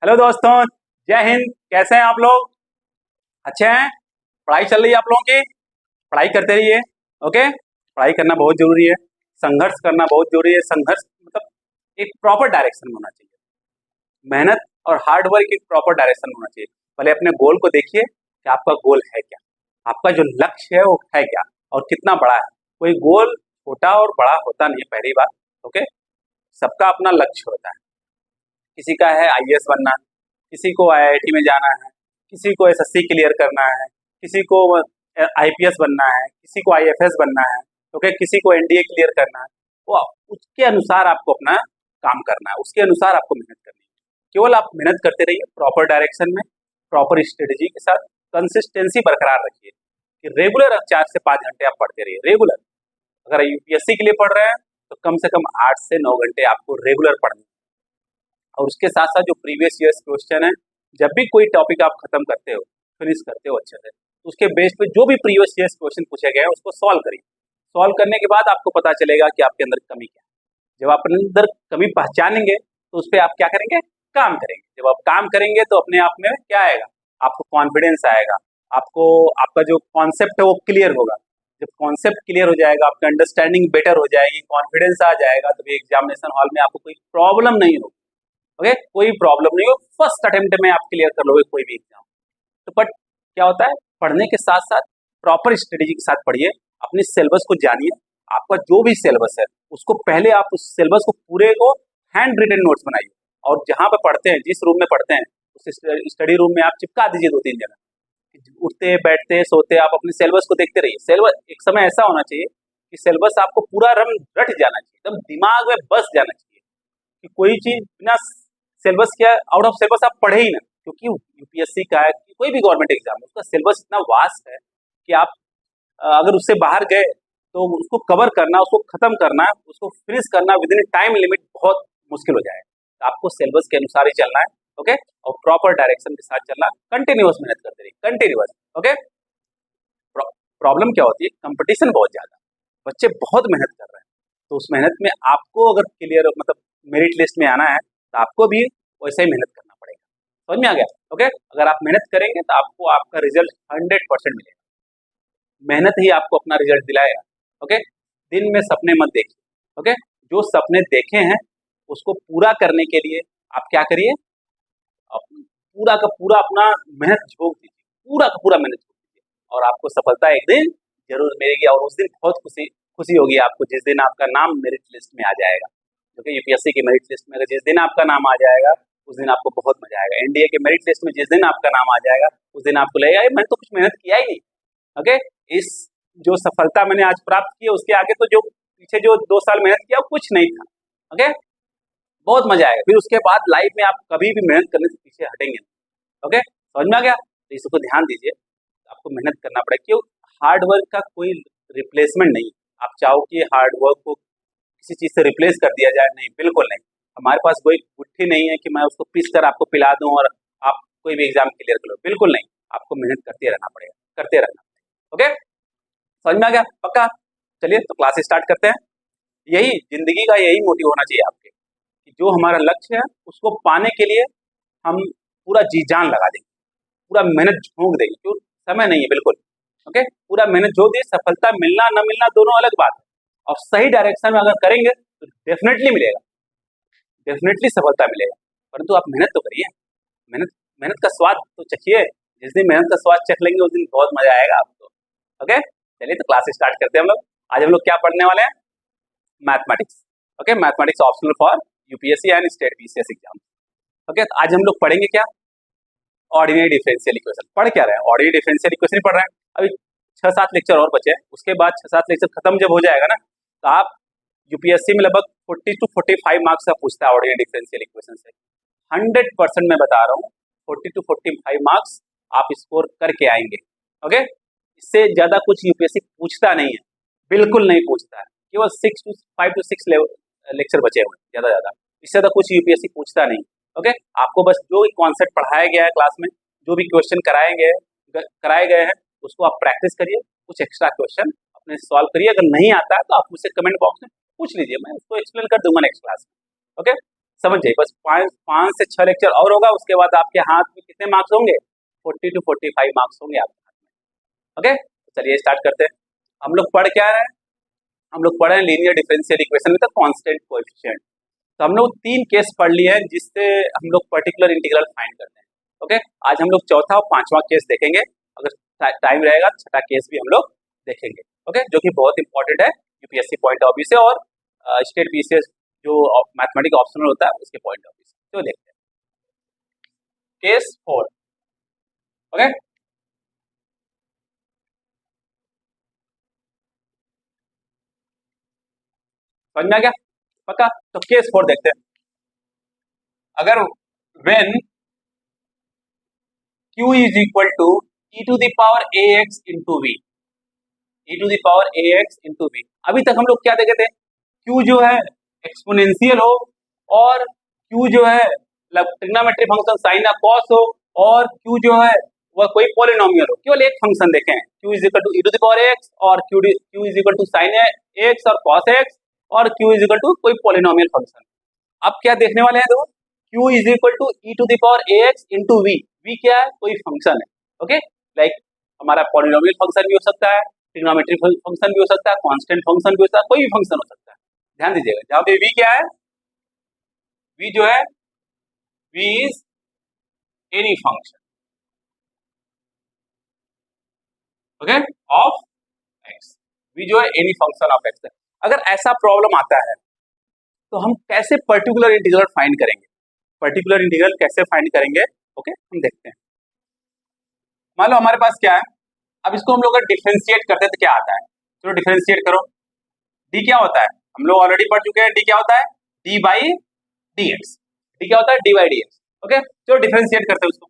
Hello दोस्तों, जय हिंद। कैसे हैं आप लोग? अच्छे हैं? पढ़ाई चल रही है आप लोगों की? पढ़ाई करते रहिए। ओके, पढ़ाई करना बहुत जरूरी है, संघर्ष करना बहुत जरूरी है। संघर्ष मतलब एक प्रॉपर डायरेक्शन में होना चाहिए, मेहनत और हार्ड वर्क एक प्रॉपर डायरेक्शन में होना चाहिए। पहले अपने गोल को देखिए कि आपका गोल है क्या, आपका जो लक्ष्य है वो है क्या और कितना बड़ा है। कोई गोल छोटा और बड़ा होता नहीं, पहली बात। ओके, सबका अपना लक्ष्य होता है। किसी का है आईएएस बनना, किसी को आईआईटी में जाना है, किसी को एसएससी क्लियर करना है, किसी को आईपीएस बनना है, किसी को आईएफएस बनना है, ओके, किसी को एनडीए क्लियर करना है। वो उसके अनुसार आपको अपना काम करना है, उसके अनुसार आपको मेहनत करनी है। केवल आप मेहनत करते रहिए प्रॉपर डायरेक्शन में, प्रॉपर स्ट्रेटेजी के साथ, कंसिस्टेंसी बरकरार रखिए कि रेगुलर 4 से 5 घंटे आप पढ़ते रहिए। रेगुलर अगर यूपीएससी के लिए पढ़ रहे हैं तो कम से कम 8 से 9 घंटे आपको रेगुलर पढ़ना है। और उसके साथ साथ जो प्रीवियस ईयर्स क्वेश्चन है, जब भी कोई टॉपिक आप खत्म करते हो, फिनिश करते हो अच्छे से, तो उसके बेस पे जो भी प्रीवियस ईयर्स क्वेश्चन पूछे गए हैं उसको सॉल्व करिए। सॉल्व करने के बाद आपको पता चलेगा कि आपके अंदर कमी क्या है। जब आप अपने अंदर कमी पहचानेंगे तो उस पर आप क्या करेंगे? काम करेंगे। जब आप काम करेंगे तो अपने आप में क्या आएगा? आपको कॉन्फिडेंस आएगा, आपको आपका जो कॉन्सेप्ट है वो क्लियर होगा। जब कॉन्सेप्ट क्लियर हो जाएगा, आपका अंडरस्टैंडिंग बेटर हो जाएगी, कॉन्फिडेंस आ जाएगा, तो एग्जामिनेशन हॉल में आपको कोई प्रॉब्लम नहीं होगी। ओके, कोई प्रॉब्लम नहीं हो, फर्स्ट अटेम्प्ट में आप क्लियर कर लोगे कोई भी एग्जाम। तो बट क्या होता है, पढ़ने के साथ साथ प्रॉपर स्ट्रेटेजी के साथ पढ़िए, अपने सिलेबस को जानिए। आपका जो भी सिलेबस है उसको पहले आप उस सिलेबस को पूरे को हैंड रिटन नोट्स बनाइए, और जहां पे पढ़ते हैं, जिस रूम में पढ़ते हैं, उस स्टडी रूम में आप चिपका दीजिए 2-3 जगह। उठते बैठते सोते आप अपने सिलेबस को देखते रहिए। सिलेबस एक समय ऐसा होना चाहिए कि सिलेबस आपको पूरा रट जाना चाहिए, एकदम दिमाग में बस जाना चाहिए कि कोई चीज बिना सिलेबस क्या आउट ऑफ सिलेबस आप पढ़े ही ना। क्योंकि यूपीएससी का है, कोई भी गवर्नमेंट एग्जाम है, उसका सिलेबस इतना वास्ट है कि आप अगर उससे बाहर गए तो उसको कवर करना, उसको खत्म करना, उसको फिनिश करना विद इन टाइम लिमिट बहुत मुश्किल हो जाए। तो आपको सिलेबस के अनुसार ही चलना है। ओके, और प्रॉपर डायरेक्शन के साथ चलना, कंटिन्यूअस मेहनत करते रहिए, कंटिन्यूअस। ओके, प्रॉब्लम क्या होती है, कंपटीशन बहुत ज्यादा, बच्चे बहुत मेहनत कर रहे हैं, तो उस मेहनत में आपको अगर क्लियर मतलब मेरिट लिस्ट में आना है तो आपको भी वैसे ही मेहनत करना पड़ेगा। समझ में आ गया? ओके, अगर आप मेहनत करेंगे तो आपको आपका रिजल्ट 100% मिलेगा। मेहनत ही आपको अपना रिजल्ट दिलाएगा। ओके, दिन में सपने मत देखिए। ओके, जो सपने देखे हैं उसको पूरा करने के लिए आप क्या करिए, पूरा का पूरा अपना मेहनत झोंक दीजिए, पूरा का पूरा मेहनत झोंक दीजिए, और आपको सफलता एक दिन जरूर मिलेगी। और उस दिन बहुत खुशी खुशी होगी आपको, जिस दिन आपका नाम मेरिट लिस्ट में आ जाएगा। क्योंकि यूपीएससी की मेरिट लिस्ट में जिस दिन आपका नाम आ जाएगा उस दिन आपको बहुत मजा आएगा। एनडीए के मेरिट लिस्ट में जिस दिन आपका नाम आ जाएगा उस दिन आपको लगेगा मैंने तो कुछ मेहनत किया ही नहीं। ओके, इस जो सफलता मैंने आज प्राप्त की उसके आगे तो जो पीछे जो 2 साल मेहनत किया वो कुछ नहीं था। ओके, बहुत मजा आएगा। फिर उसके बाद लाइफ में आप कभी भी मेहनत करने से पीछे हटेंगे। ओके, समझ में आ गया? तो इसको ध्यान दीजिए, आपको मेहनत करना पड़ेगा। क्यों? हार्ड वर्क का कोई रिप्लेसमेंट नहीं। आप चाहो कि हार्ड वर्क को किसी चीज से रिप्लेस कर दिया जाए, नहीं, बिल्कुल नहीं। हमारे पास कोई गुट्ठी नहीं है कि मैं उसको पीस कर आपको पिला दूं और आप कोई भी एग्जाम क्लियर कर लो, बिल्कुल नहीं। आपको मेहनत करते रहना पड़ेगा, करते रहना। ओके, समझ में आ गया? पक्का? चलिए तो क्लास स्टार्ट करते हैं। यही जिंदगी का यही मोटिव होना चाहिए आपके, कि जो हमारा लक्ष्य है उसको पाने के लिए हम पूरा जी जान लगा देंगे, पूरा मेहनत झोंक देंगे। क्यों? समय नहीं है, बिल्कुल। ओके, पूरा मेहनत झोंक दी, सफलता मिलना न मिलना दोनों अलग बात है, और सही डायरेक्शन में अगर करेंगे तो डेफिनेटली मिलेगा, डेफिनेटली सफलता मिलेगा। परंतु आप मेहनत तो करिए, मेहनत मेहनत का स्वाद तो चखिए। जिस दिन मेहनत का स्वाद चख लेंगे उस दिन बहुत मजा आएगा आपको। ओके, चलिए तो क्लास स्टार्ट करते हैं हम लोग। आज हम लोग क्या पढ़ने वाले हैं? Mathematics. Okay, mathematics optional for UPSC and state BCS exam. Okay, तो आज हम लोग पढ़ेंगे क्या? Ordinary differential equation. पढ़ क्या रहे हैं? ऑर्डिनरी डिफरेंशियल इक्वेशन पढ़ रहे हैं। अभी 6-7 लेक्चर और बचे हैं, उसके बाद 6-7 लेक्चर खत्म जब हो जाएगा ना, तो आप यूपीएससी में लगभग 40 to 45 मार्क्स का पूछता है ऑर्डिनरी डिफरेंशियल इक्वेशन से। 100% मैं बता रहा हूँ, 40 to 45 मार्क्स आप स्कोर करके आएंगे। ओके, इससे ज्यादा कुछ यूपीएससी पूछता नहीं है, बिल्कुल नहीं पूछता है। केवल 5 to 6 लेक्चर बचे हुए, ज्यादा इससे ज्यादा कुछ यूपीएससी पूछता नहीं। ओके, आपको बस जो कॉन्सेप्ट पढ़ाया गया है क्लास में, जो भी क्वेश्चन कराए गए हैं उसको आप प्रैक्टिस करिए, कुछ एक्स्ट्रा क्वेश्चन अपने सॉल्व करिए। अगर नहीं आता है तो आप मुझसे कमेंट बॉक्स में पूछ लीजिए, मैं उसको एक्सप्लेन कर दूंगा नेक्स्ट क्लास में। ओके, समझ जाइए, बस 5 से 6 लेक्चर और होगा, उसके बाद आपके हाथ में कितने मार्क्स होंगे, 40 to 45 मार्क्स होंगे आपके हाथ में। ओके, चलिए स्टार्ट करते हैं। हम लोग पढ़ क्या रहे हैं, हम लोग पढ़े linear differential equation with constant coefficient. तो हम लोग 3 केस पढ़ लिए हैं जिससे हम लोग पर्टिकुलर इंटीग्रल फाइंड करते हैं। ओके, आज हम लोग चौथा और 5वां केस देखेंगे, अगर टाइम रहेगा 6ठा केस भी हम लोग देखेंगे। ओके, जो कि बहुत इंपॉर्टेंट है यूपीएससी पॉइंट ऑफ व्यू से और स्टेट पीसीएस जो मैथमेटिक्स ऑप्शनल होता है उसके पॉइंट ऑफ व्यू से। तो देखते हैं केस 4। ओके, समझ में आ गया पक्का? तो केस 4 देखते हैं। अगर when q is equal to e to the power ax into v, e to the power ax into v. अभी तक हम लोग क्या देखे थे, q जो है एक्सपोनेंशियल हो और q जो है ट्रिग्नोमेट्री फंक्शन साइन या कॉस हो और q जो है वह कोई पॉलिनोमियल हो। केवल एक फंक्शन देखें, q is equal to e to the power x और q is equal to sine x और कॉस x और q इज इक्वल टू कोई पॉलिनोमियल फंक्शन। अब क्या देखने वाले हैं, देखो q is equal to e to the power ax into v. V क्या है, कोई फंक्शन है। ओके, लाइक हमारा पॉलिनोमियल फंक्शन भी हो सकता है, ट्रिग्नोमेट्री फंक्शन भी हो सकता है, कांस्टेंट फंक्शन भी हो सकता है, कोई भी फंक्शन हो सकता है। ध्यान दीजिएगा, जहाँ पे वी क्या है, वी जो है v is any function okay of x. V जो है एनी फंक्शन ऑफ एक्स है। अगर ऐसा प्रॉब्लम आता है तो हम कैसे पर्टिकुलर इंटीग्रल फाइंड करेंगे, पर्टिकुलर इंटीग्रल कैसे फाइंड करेंगे, ओके हम देखते हैं। मान लो हमारे पास क्या है, अब इसको हम लोग अगर डिफरेंशिएट करते हैं तो क्या आता है, चलो डिफरेंशिएट करो। डी क्या होता है, हम लोग ऑलरेडी पढ़ चुके हैं, डी क्या होता है, D by d x. D क्या होता है, D by d x. Okay, चलो डिफरेंशिएट करते हैं उसको।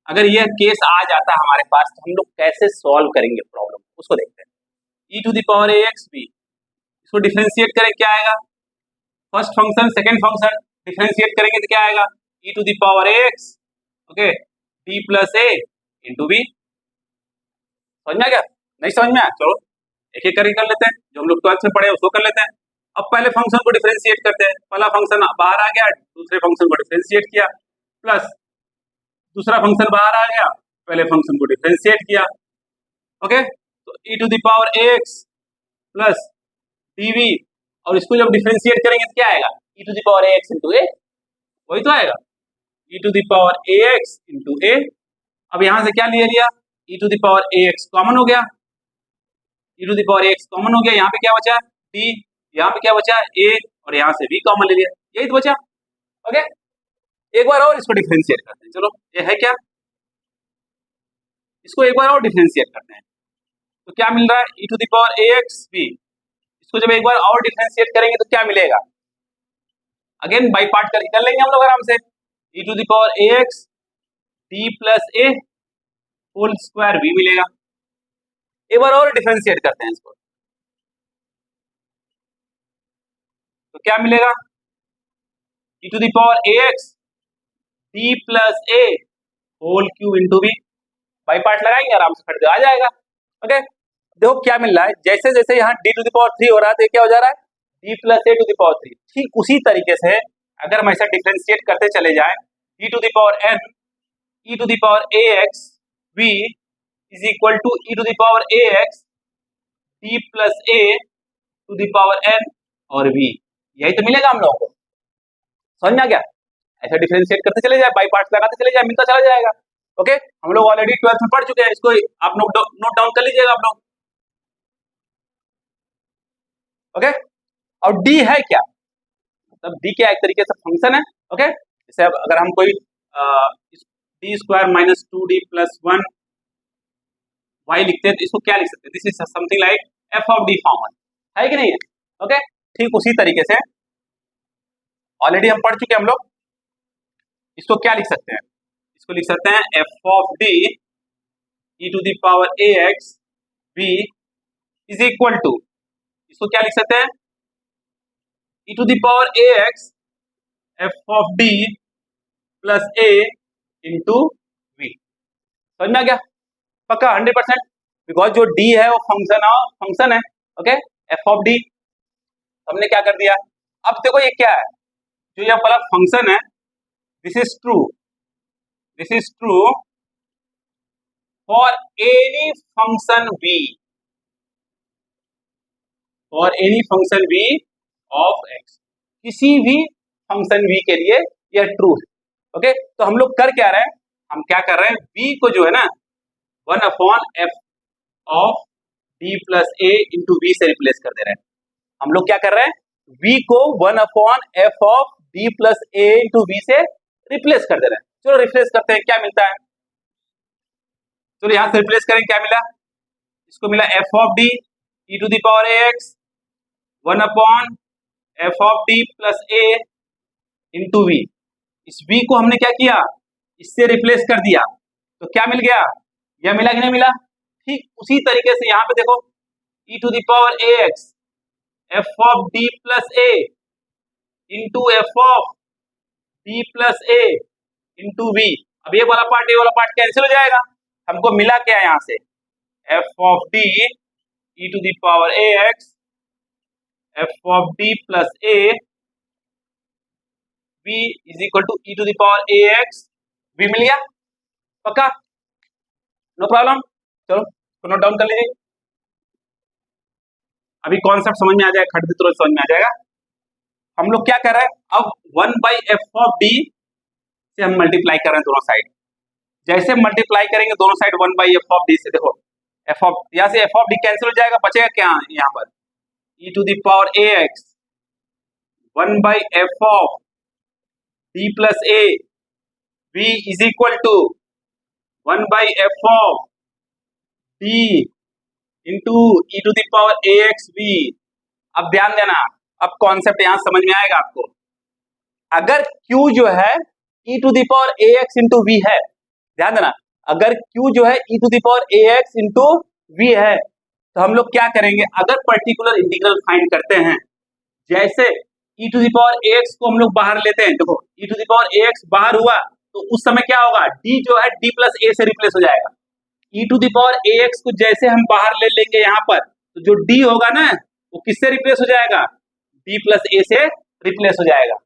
अगर यह केस आ जाता है हमारे पास तो हम लोग कैसे सॉल्व करेंगे प्रॉब्लम, उसको देखते हैं। E to the power a x b, इसको डिफरेंशिएट करें क्या आएगा, first function second function differentiate करेंगे तो क्या आएगा, e to the power a x okay d plus a into b. समझ में आ गया, नहीं समझ में आया, चलो एक एक करके कर लेते हैं, जो हम लोग 12th में पढ़े उसको कर लेते हैं। अब पहले फंक्शन को डिफरेंशिएट करते हैं, पहला फंक्शन बाहर आ गया, दूसरे फंक्शन को डिफरेंशिएट किया, प्लस दूसरा फंक्शन बाहर आ गया, पहले फंक्शन को डिफरेंशिएट किया। ओके, तो e to the power ax plus dv, और इसको जब डिफरेंशिएट करेंगे तो क्या आएगा, e to the power ax into a, वही तो आएगा e to the power ax into a। अब यहां से क्या ले लिया, e to the power ax common हो गया, e to the power ax common हो गया, यहाँ पे क्या बचा d, यहाँ पे क्या बचा a, और यहाँ से v कॉमन ले लिया, यही तो बचा। ओके, एक बार और इसको डिफरेंशिएट करते हैं, चलो ये है क्या, इसको एक बार और डिफरेंशिएट करते हैं तो क्या मिल रहा है, e to the power ax b। इसको जब एक बार और डिफरेंशिएट करेंगे तो क्या मिलेगा, अगेन बाई पार्ट करके कर लेंगे हम लोग आराम से, e to the power ax d plus a whole square v मिलेगा। एक बार और डिफरेंशिएट करते हैं इसको तो क्या मिलेगा, e to the power ax d plus a whole cube into v। By part लगाएंगे आराम से खट आ जाएगा। ओके, देखो क्या मिल रहा है, जैसे जैसे यहाँ d टू द पावर 3 हो रहा है तो क्या हो जा रहा है, d plus a to the power 3। ठीक उसी तरीके से अगर हम ऐसा डिफरेंशिएट करते चले जाएं, e to the power n e to the power ax v is equal to e to the power ax d plus a to the power n और v, यही तो मिलेगा हम लोगों को। समझ में आ गया, ऐसा डिफरेंशिएट करते चले जाए, बाई पार्ट्स लगाते चले जाए, मिलता चला जाएगा। ओके, हम लोग ऑलरेडी 12th में पढ़ चुके हैं, इसको आप नोट डाउन कर लीजिएगा आप लोग। ओके, और डी है क्या, मतलब डी क्या एक तरीके से फंक्शन है। ओके, जैसे अब अगर हम कोई d square minus 2d plus 1 y लिखते हैं तो इसको क्या लिख सकते हैं, this is something like f of d form है कि नहीं है। ओके, ठीक उसी तरीके से ऑलरेडी हम पढ़ चुके हैं हम लोग, इसको क्या लिख सकते हैं, इसको लिख सकते हैं f of d e to the power a x b is equal to, इसको क्या लिख सकते हैं, e to the power a x f of d plus a into v. समझ में आ गया पक्का 100%, बिकॉज जो डी है वो फंक्शन है। ओके, एफ ऑफ डी हमने क्या कर दिया, अब देखो ये क्या है, जो ये वाला फंक्शन है, this is true for any function v, for any function v of x, किसी भी फंक्शन v के लिए यह ट्रू है। ओके, तो हम लोग कर क्या रहे हैं, हम क्या कर रहे हैं, v को जो है ना 1/f of d plus a into v से रिप्लेस कर दे रहे हैं। हम लोग क्या कर रहे हैं, v को 1/f of d plus a into v से रिप्लेस कर दे रहे हैं। चलो रिप्लेस करते हैं, क्या मिलता है, चलो यहां से रिप्लेस करें, क्या मिला, इसको मिला f of d e to the power ax 1/f of d plus a into v. इस v को हमने क्या किया, इससे रिप्लेस कर दिया, तो क्या मिल गया, यह मिला कि नहीं मिला। ठीक उसी तरीके से यहाँ पे देखो e to the power ax f of d plus a into f of d plus a into v. अब ये वाला पार्ट ये वाला पार्ट कैंसिल हो जाएगा, हमको मिला क्या यहाँ से, f of d e to the power ax f of d plus a v is equal to e to the power ax, v मिल गया, पक्का, नो प्रॉब्लम। चलो नोट डाउन कर लीजिए, अभी कॉन्सेप्ट समझ में आ जाएगा, खट तुरंत समझ में आ जाएगा। हम लोग क्या कर रहे हैं, अब 1/f ऑफ d से हम मल्टीप्लाई कर रहे हैं दोनों साइड। जैसे मल्टीप्लाई करेंगे दोनों साइड 1/f ऑफ d से, देखो f ऑफ, यहाँ से f ऑफ d कैंसिल हो जाएगा, बचेगा क्या यहाँ पर, e to the power ax 1/f of d plus a v is equal to 1/f of d into e to the power ax v। अब ध्यान देना, अब कॉन्सेप्ट यहां समझ में आएगा आपको। अगर q जो है e to the power ax into v है, ध्यान देना, अगर q जो है e to the power ax into v है, तो हम लोग क्या करेंगे, अगर पर्टिकुलर इंटीग्रल फाइंड करते हैं, जैसे e to the power ax को हम लोग बाहर लेते हैं, देखो e to the power ax बाहर हुआ तो उस समय क्या होगा, d जो है d प्लस a से रिप्लेस हो जाएगा। e to the power ax को जैसे हम बाहर ले लेंगे यहाँ पर, तो जो d होगा ना वो किससे रिप्लेस हो जाएगा, d प्लस a से रिप्लेस हो जाएगा,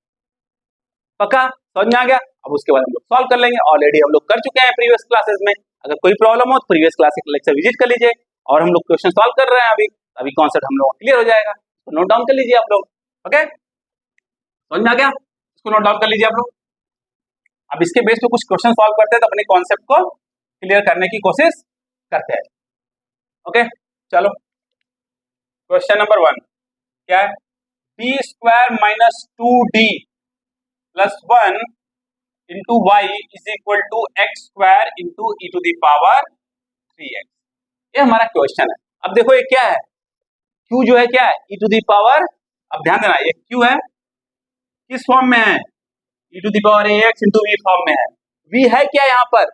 पक्का समझ में आ गया। अब उसके बाद हम लोग सॉल्व कर लेंगे, ऑलरेडी हम लोग कर चुके हैं प्रीवियस क्लासेस में। अगर कोई प्रॉब्लम हो तो प्रीवियस क्लास लेक्चर विजिट कर लीजिए, और हम लोग क्वेश्चन सॉल्व कर रहे हैं अभी कॉन्सेप्ट हम लोग क्लियर हो जाएगा, तो नोट डाउन कर लीजिए आप लोग। ओके, समझ में आ गया, इसको नोट डाउन कर लीजिए आप लोग। अब इसके बेस पे कुछ क्वेश्चन सॉल्व करते हैं, तो अपने कॉन्सेप्ट को क्लियर करने की कोशिश करते हैं। ओके चलो, क्वेश्चन नंबर 1 क्या है, b square minus 2d plus 1 into y is equal to x square into e to the power 3x। ये हमारा क्वेश्चन है। अब देखो ये क्या है, q जो है क्या है, ई टू द पावर, अब ध्यान देना ये q है, किस फॉर्म में है, e to the power ax into v form में है। v है क्या यहाँ पर,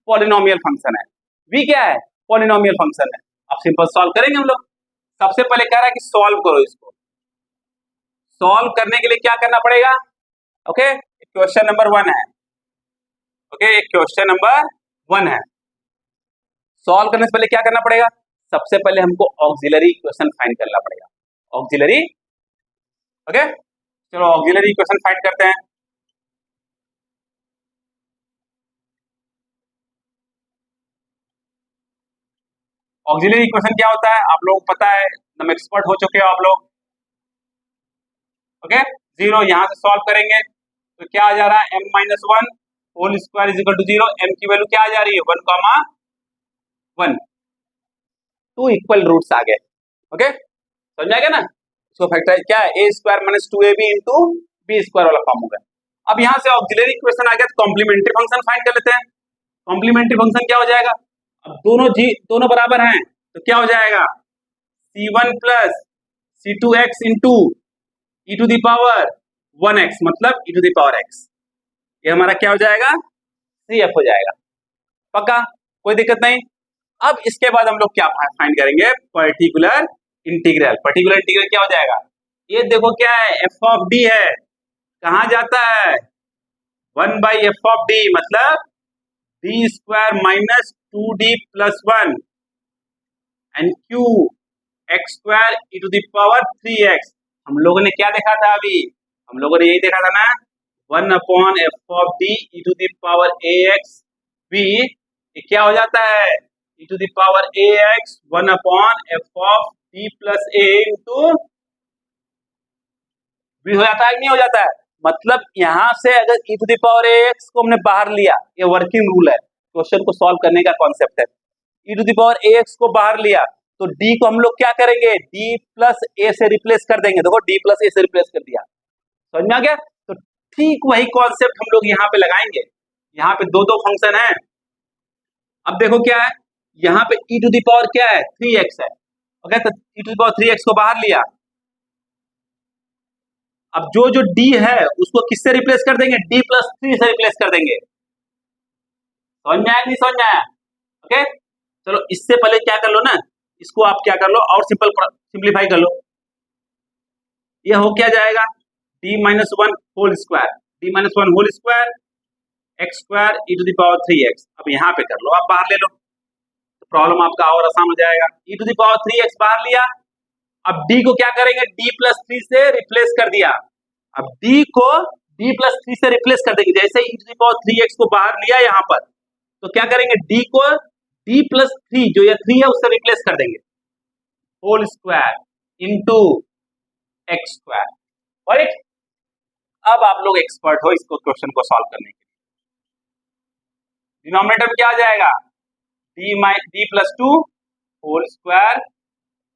पॉलिनोमियल फंक्शन है, v क्या है, पॉलिनोमियल फंक्शन है। अब सिंपल सॉल्व करेंगे हम लोग। सबसे पहले कह रहा है कि सॉल्व करो इसको, सॉल्व करने के लिए क्या करना पड़ेगा, ओके क्वेश्चन नंबर 1 है, ओके क्वेश्चन नंबर 1 है। सॉल्व करने से पहले क्या करना पड़ेगा, सबसे पहले हमको ऑक्सिलरी इक्वेशन फाइंड करना पड़ेगा, ऑक्सिलरी, ओके चलो ऑक्सिलरी इक्वेशन फाइंड करते हैं। ऑक्सिलरी इक्वेशन क्या होता है आप लोगों को पता है, एकदम एक्सपर्ट हो चुके हो आप लोग, ओके जीरो यहां से सॉल्व करेंगे तो क्या आ जा रहा है, m-1 whole square is equal to 0, m की वैल्यू क्या आ जा रही है 1,1, 2 इक्वल रूट्स आ गए, ओके समझ आ गया ना। इसको फैक्टराइज क्या है, a square minus 2ab into b square वाला फॉर्म होगा। अब यहाँ से ऑक्सिलरी इक्वेशन आ गया तो कॉम्प्लीमेंट्री फंक्शन फाइंड कर लेते हैं। कॉम्प्लीमेंट्री फंक्शन क्या हो जाएगा, अब दोनों बराबर हैं तो क्या हो जाएगा, c1 plus c2x into e to the power 1x मतलब e to the power x, ये हमारा क्या हो जाएगा, CF हो जाएगा, पक्का कोई दिक्कत नहीं। अब इसके बाद हम लोग क्या फाइंड करेंगे, पर्टिकुलर इंटीग्रल। पर्टिकुलर इंटीग्रल क्या हो जाएगा, ये देखो क्या है, f ऑफ d है, कहाँ जाता है 1/f ऑफ d मतलब d square minus 2d plus 1 and q x square e to the power 3x। हम लोगों ने क्या देखा था, अभी हम लोगों ने यही देखा था ना 1 upon f of d e to the power a x b, ये क्या हो जाता है e to the power a x 1 upon f of d plus a into b हो जाता है कि नहीं हो जाता है। मतलब यहां से अगर e to the power a x को हमने बाहर लिया, ये वर्किंग रूल है, क्वेश्चन को सॉल्व करने का कॉन्सेप्ट है। E to the power a x को बाहर लिया तो डी को हम लोग क्या करेंगे, डी प्लस ए से रिप्लेस कर देंगे। देखो डी प्लस ए से रिप्लेस कर दिया, समझ में आ गया। तो ठीक वही कॉन्सेप्ट हम लोग यहाँ पे लगाएंगे। यहाँ पे दो दो फंक्शन है। अब देखो क्या है, यहाँ पे ई टू द पावर क्या है 3x है, ओके। तो ई टू द पावर 3x को बाहर लिया। अब जो जो d है उसको किससे रिप्लेस कर देंगे, d प्लस 3 से रिप्लेस कर देंगे। समझ में आया नहीं समझ में आया, ओके। चलो इससे पहले क्या कर लो ना, इसको आप क्या कर लो और सिंप्लीफाई कर लो। ये हो क्या जाएगा d minus 1 whole square, d minus 1 whole square x square e to the power 3x। अब यहाँ पे कर लो, आप बाहर ले लो तो प्रॉब्लम आपका और आसान हो जाएगा। E to the power 3x बाहर लिया, अब d को क्या करेंगे, d प्लस 3 से रिप्लेस कर दिया। अब d को d प्लस 3 से रिप्लेस कर देंगे। जैसे ई टू द पावर 3x को बाहर लिया यहाँ पर, तो क्या करेंगे, d को d प्लस 3 जो ये 3 है उससे रिप्लेस कर देंगे, whole square into x square. Right, अब आप लोग एक्सपर्ट हो इसको क्वेश्चन को सॉल्व करने के लिए। डिनोमिनेटर में क्या आ जाएगा, d plus 2 whole square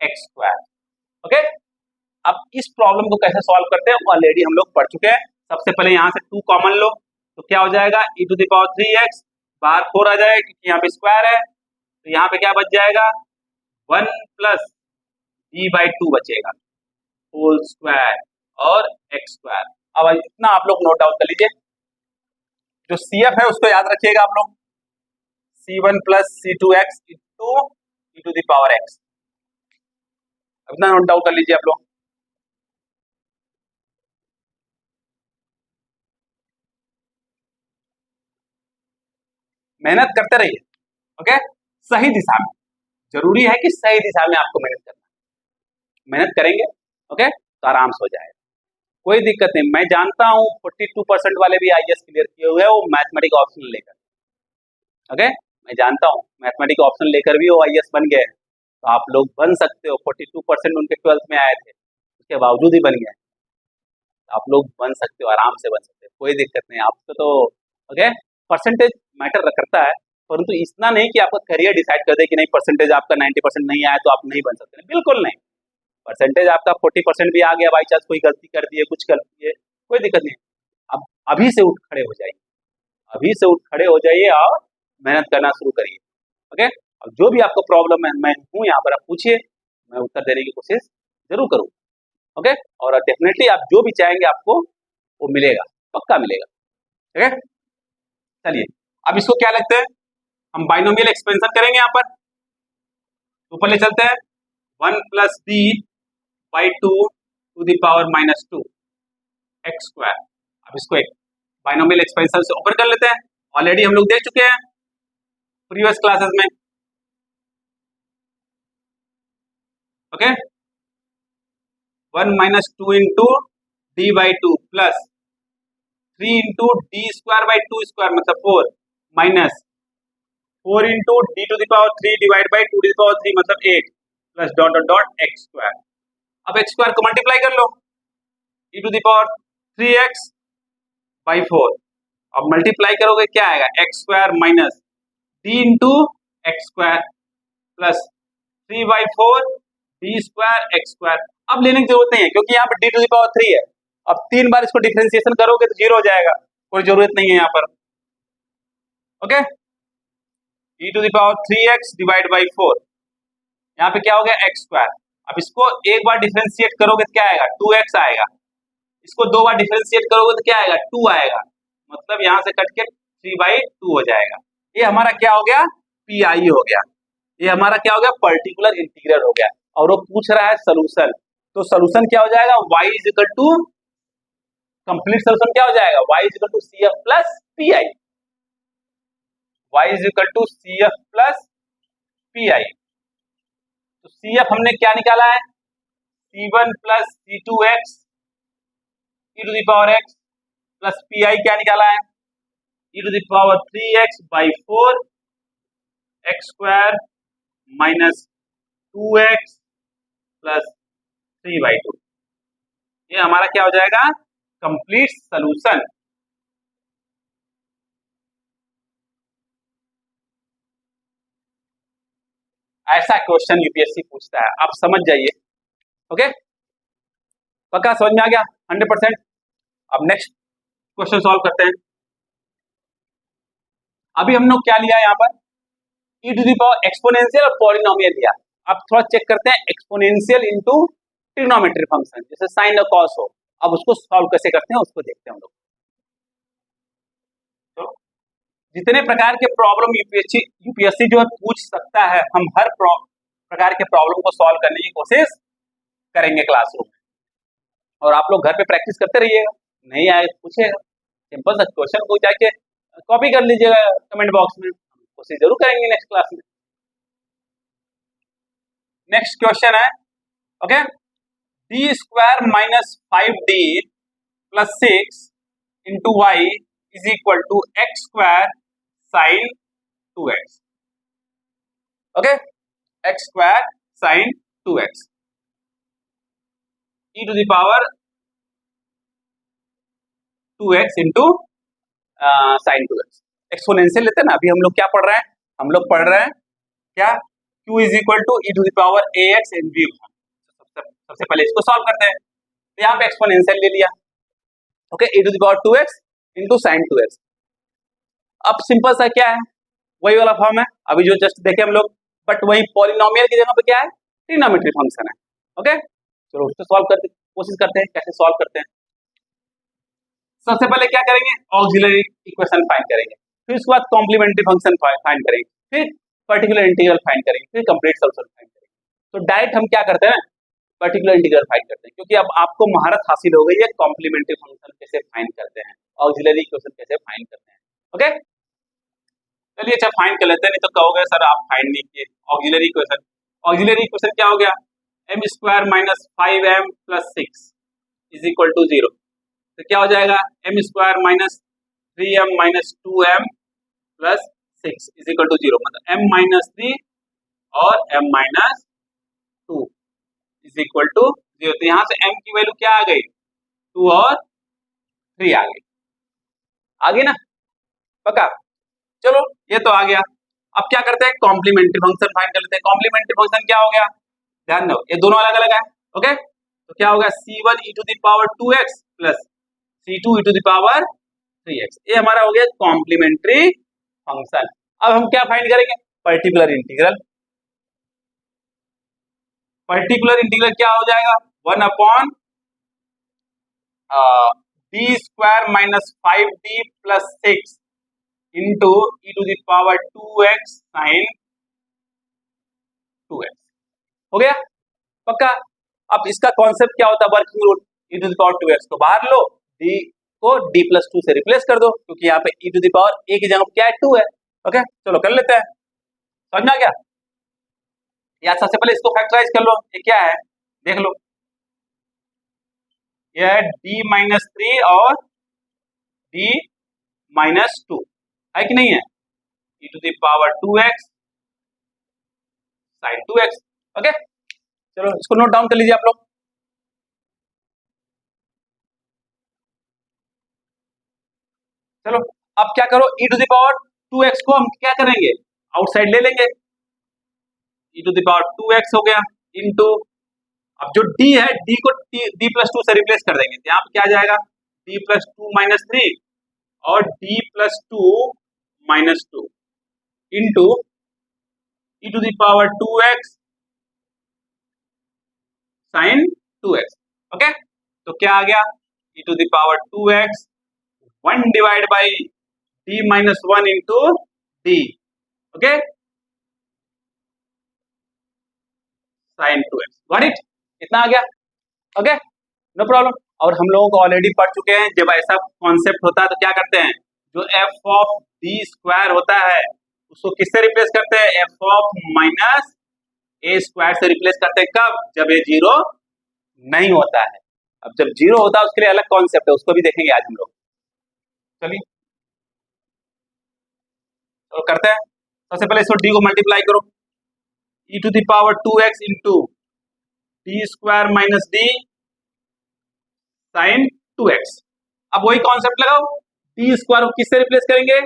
x square, okay. अब इस प्रॉब्लम को कैसे सॉल्व करते हैं ऑलरेडी हम लोग पढ़ चुके हैं। सबसे पहले यहाँ से 2 कॉमन लो तो क्या हो जाएगा, e to the power 3x, बाहर 4 आ जाएगा क्योंकि यहाँ पे स्क्वायर है, तो यहाँ पे क्या बच जाएगा 1 प्लस d बाई 2 बचेगा होल स्क्वायर और एक्स स्क्वायर। अब इतना आप लोग नोट डाउन कर लीजिए। जो CF है उसको याद रखिएगा आप लोग, C1 plus C2x into e to the power x। इतना नोट डाउन कर लीजिए आप लोग। मेहनत करते रहिए, ओके, सही दिशा में। जरूरी है कि सही दिशा में आपको मेहनत करना है। मेहनत करेंगे, ओके, तो आराम से हो जाएगा, कोई दिक्कत नहीं। मैं जानता हूँ 42% वाले भी IAS क्लियर किए हुए हैं, वो मैथमेटिक्स ऑप्शन लेकर, ओके। मैं जानता हूँ मैथमेटिक्स ऑप्शन लेकर भी वो IAS बन गए, तो आप लोग बन सकते हो। 42% उनके 12th में आए थे, उसके बावजूद ही बन गए। आप लोग बन सकते हो, आराम से बन सकते हो, कोई दिक्कत नहीं आपको। तो ओके, परसेंटेज मैटर करता है, परंतु इतना नहीं कि आपका करियर डिसाइड कर दे कि नहीं परसेंटेज आपका 90% नहीं आया तो आप नहीं बन सकते, बिल्कुल नहीं। परसेंटेज आपका 40% भी आ गया, बाई चांस कोई गलती कर दी है, कुछ गलती है, कोई दिक्कत नहीं। अब अभी से उठ खड़े हो जाइए, अभी से उठ खड़े हो जाइए और मेहनत करना शुरू करिए, ओके। अब जो भी आपको प्रॉब्लम है मैं हूँ यहाँ पर, आप पूछिए, मैं उत्तर देने की कोशिश जरूर करूँ, ओके। और डेफिनेटली आप जो भी चाहेंगे आपको वो मिलेगा, पक्का मिलेगा, ठीक है। चलिए अब इसको क्या लगता है, हम बाइनोमियल एक्सपेंशन करेंगे यहाँ पर। ऊपर ले चलते हैं, 1 plus d by 2 to the power minus 2 x square. अब इसको एक बाइनोमियल एक्सपेंशन से ऊपर कर लेते हैं, ऑलरेडी हम लोग देख चुके हैं प्रीवियस क्लासेस में, okay. 1 minus 2 into d by 2 plus 3 into d square by 2 square मतलब 4 minus 4 into d to the power 3 divide by 2 to the power 3 मतलब 8 plus dot dot dot x square. अब x square को multiply कर लो, e to the power 3x by 4। अब multiply करोगे क्या आएगा, x square minus d into x square plus 3 by 4 D square x square. अब लेने की जरूरत नहीं है क्योंकि यहाँ पर डी टू द पावर 3 है। अब 3 बार इसको डिफरेंशिएशन करोगे तो 0 हो जाएगा, कोई जरूरत नहीं है यहाँ पर, okay. e to the power 3x divide by 4, यहाँ पे क्या हो गया एक्स स्क्वायर। अब इसको एक बार डिफरेंशिएट करोगे तो क्या आएगा 2x आएगा, इसको 2 बार डिफरेंशिएट करोगे तो क्या आएगा 2 आएगा, मतलब यहाँ से कट के 3/2 हो जाएगा। ये हमारा क्या हो गया PI हो गया, ये हमारा क्या हो गया पर्टिकुलर इंटीग्रल हो गया। और वो पूछ रहा है सोल्यूशन, तो सोल्यूशन क्या हो जाएगा y is equal to, complete solution क्या हो जाएगा y is equal to CF plus PI, y is equal to CF plus PI। तो CF हमने क्या निकाला है C1 plus C2x e to the power x plus P I क्या निकाला है, e टू द पावर 3x/4 x square minus 2x plus 3/2। ये हमारा क्या हो जाएगा, कंप्लीट सॉल्यूशन। ऐसा क्वेश्चन यूपीएससी पूछता है, आप समझ जाइए। ओके, पक्का समझ में आ गया 100%। अब नेक्स्ट क्वेश्चन सॉल्व करते हैं। अभी हम लोग क्या लिया यहाँ पर, e to the power exponential और पॉलिनोमियल लिया। अब थोड़ा चेक करते हैं एक्सपोनेंशियल इनटू ट्रिग्नोमेट्री फंक्शन, जैसे साइन और कॉस हो। अब उसको सॉल्व कैसे करते हैं उसको देखते हैं हम लोग। तो जितने प्रकार के प्रॉब्लम यूपीएससी जो है पूछ सकता है, हम हर प्रकार के प्रॉब्लम को सॉल्व करने की कोशिश करेंगे क्लासरूम में, और आप लोग घर पे प्रैक्टिस करते रहिएगा। नहीं आए पूछेगा, सिंपल सा क्वेश्चन को जाके कॉपी कर लीजिएगा कमेंट बॉक्स में, कोशिश जरूर करेंगे नेक्स्ट क्लास में। नेक्स्ट क्वेश्चन है, okay, d square minus 5d plus 6 into y is equal to x square sine 2x। Okay, x square sine 2x e to the power 2x into sine 2x। Exponential लेते हैं ना। अभी हम लोग क्या पढ़ रहे हैं, हम लोग पढ़ रहे हैं क्या, q is equal to e to the power ax in v। सबसे पहले इसको सॉल्व करते हैं, तो यहाँ पे एक्सपोनेंशियल ले लिया। Okay, e to the power 2x into sine 2x। अब सिंपल सा क्या है, वही वाला फॉर्म है अभी जो जस्ट देखे हम लोग, बट वही पॉलिनोमियल की जगह पे क्या है, ट्रिग्नोमेट्री फंक्शन है। ओके, चलो उसको सॉल्व करते कोशिश करते हैं कैसे सॉल्व करते हैं। सबसे पहले क्या करेंगे, ऑक्सिलरी इक्वेशन फाइंड करेंगे, फिर उसके बाद कॉम्प्लीमेंट्री फंक्शन फाइंड करेंगे, फिर पर्टिकुलर इंटीग्रल फाइंड करेंगे, फिर कंप्लीट सॉल्यूशन फाइंड करेंगे। तो डायरेक्ट हम क्या करते हैं, पर्टिकुलर इंटीग्रल फाइंड करते हैं, क्योंकि अब आपको महारत हासिल हो गई है कॉम्प्लीमेंट्री फंक्शन कैसे फाइंड करते हैं, ऑक्सिलरी इक्वेशन कैसे फाइंड करते हैं। ओके, चलिए अच्छा फाइंड कर लेते हैं, नहीं तो कहोगे सर आप फाइंड नहीं किए। ऑक्सिलरी इक्वेशन, ऑक्सिलरी इक्वेशन क्या हो गया, m square minus 5m plus 6 is equal to 0। तो क्या हो जाएगा, m square minus 3m minus 2m plus 6 is equal to 0। मतलब m माइनस 3 और m minus 2 is equal to 0। तो यहाँ से m की वैल्यू क्या आ गई, 2 और 3 आ गई, आगे ना, पक्का। चलो ये तो आ गया। अब क्या करते हैं, कॉम्प्लीमेंट्री फंक्शन फाइंड कर लेते हैं। कॉम्प्लीमेंट्री फंक्शन क्या हो गया, ध्यान दो, ये दोनों अलग अलग है। ओके, तो क्या होगा, c1 e to the power 2x plus c2 e to the power 3x। ये हमारा हो गया कॉम्प्लीमेंट्री फंक्शन। अब हम क्या फाइंड करेंगे, पर्टिकुलर इंटीग्रल। पर्टिकुलर इंटीग्रल क्या हो जाएगा, 1 upon d square minus 5d plus 6 into e to the power 2x sine 2x। हो गया पक्का। अब इसका कॉन्सेप्ट क्या होता है, working rule, e to the power 2x को बाहर लो, d को d प्लस 2 से रिप्लेस कर दो, क्योंकि यहाँ पे e to the power a की जगह क्या है, 2 है। ओके, चलो कर लेते हैं, समझ में आ गया। या सबसे पहले इसको फैक्टराइज कर लो, ये क्या है देख लो, ये है d माइनस 3 और d माइनस 2, है कि नहीं है, e to the power 2x sine 2x। Okay, चलो इसको नोट डाउन कर लीजिए आप लोग। चलो अब क्या करो, e to the power 2x को हम क्या करेंगे, आउटसाइड ले लेंगे, e to the power 2x हो गया इनटू, अब जो d है d को d प्लस 2 से रिप्लेस कर देंगे, तो यहाँ पे क्या आ जाएगा, d प्लस 2 माइनस 3 और d plus 2 minus 2 into e to the power 2x sine 2x। Okay, तो क्या आ गया, e to the power 2x 1 divide by d minus 1 into d। Okay, sine 2x, got it, इतना आ गया। Okay, no problem. और हम लोगों को ऑलरेडी पढ़ चुके हैं, जब ऐसा कॉन्सेप्ट होता है तो क्या करते हैं, जो f ऑफ d स्क्वायर होता है उसको किससे रिप्लेस करते हैं, f of minus a square से रिप्लेस करते हैं। कब, जब ये 0 नहीं होता है। अब जब 0 होता है उसके लिए अलग कॉन्सेप्ट है, उसको भी देखेंगे आज हम लोग। चलिए तो करते हैं। सबसे पहले इसको डी को मल्टीप्लाई करो, e to the power 2x into d square minus d sine 2x। अब वही कॉन्सेप्ट लगाओ, डी स्क्वायर को किससे रिप्लेस करेंगे,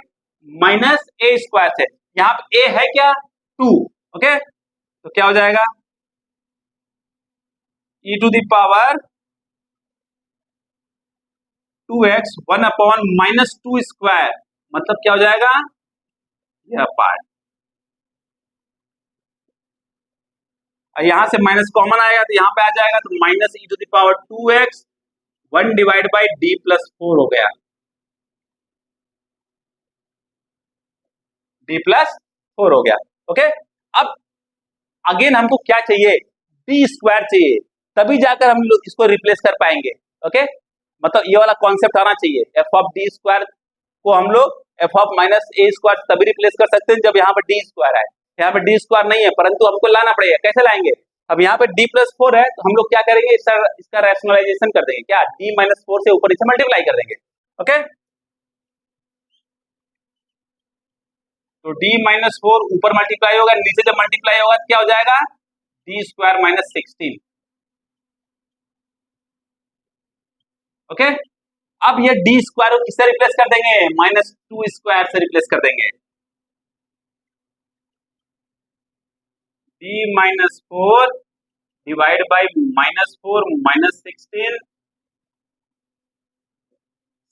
माइनस ए स्क्वायर से। यहाँ पे ए है क्या, 2, ओके, तो क्या हो जाएगा e to the power 2x 1 upon minus 2 square, मतलब क्या हो जाएगा यह पार्ट, यहां से माइनस कॉमन आएगा तो यहां पे आ जाएगा, तो minus e to the power 2x 1 divide by d plus 4 हो गया, डी प्लस 4 हो गया, ओके। अब अगेन हमको क्या चाहिए, डी स्क्वायर चाहिए, तभी जाकर हम लोग इसको रिप्लेस कर पाएंगे, ओके। मतलब ये वाला कॉन्सेप्ट आना चाहिए, एफ ऑफ डी स्क्वायर को हम लोग F of minus a square तभी रिप्लेस कर सकते हैं जब यहाँ पर डी स्क्वायर है। यहाँ पे डी स्क्वायर नहीं है, परंतु हमको लाना पड़ेगा, कैसे लाएंगे, अब यहाँ पे डी प्लस 4 है तो हम लोग क्या करेंगे, इसका रैशनलाइजेशन कर देंगे, क्या डी माइनस 4 से ऊपर इसे मल्टीप्लाई कर देंगे, ओके। तो डी माइनस 4 ऊपर मल्टीप्लाई होगा, नीचे जब मल्टीप्लाई होगा तो क्या हो जाएगा, डी स्क्वायर माइनस 16, ओके। अब ये डी स्क्वायर को किससे रिप्लेस कर देंगे, माइनस 2 स्क्वायर से रिप्लेस कर देंगे, d minus 4 divide by minus 4 minus 16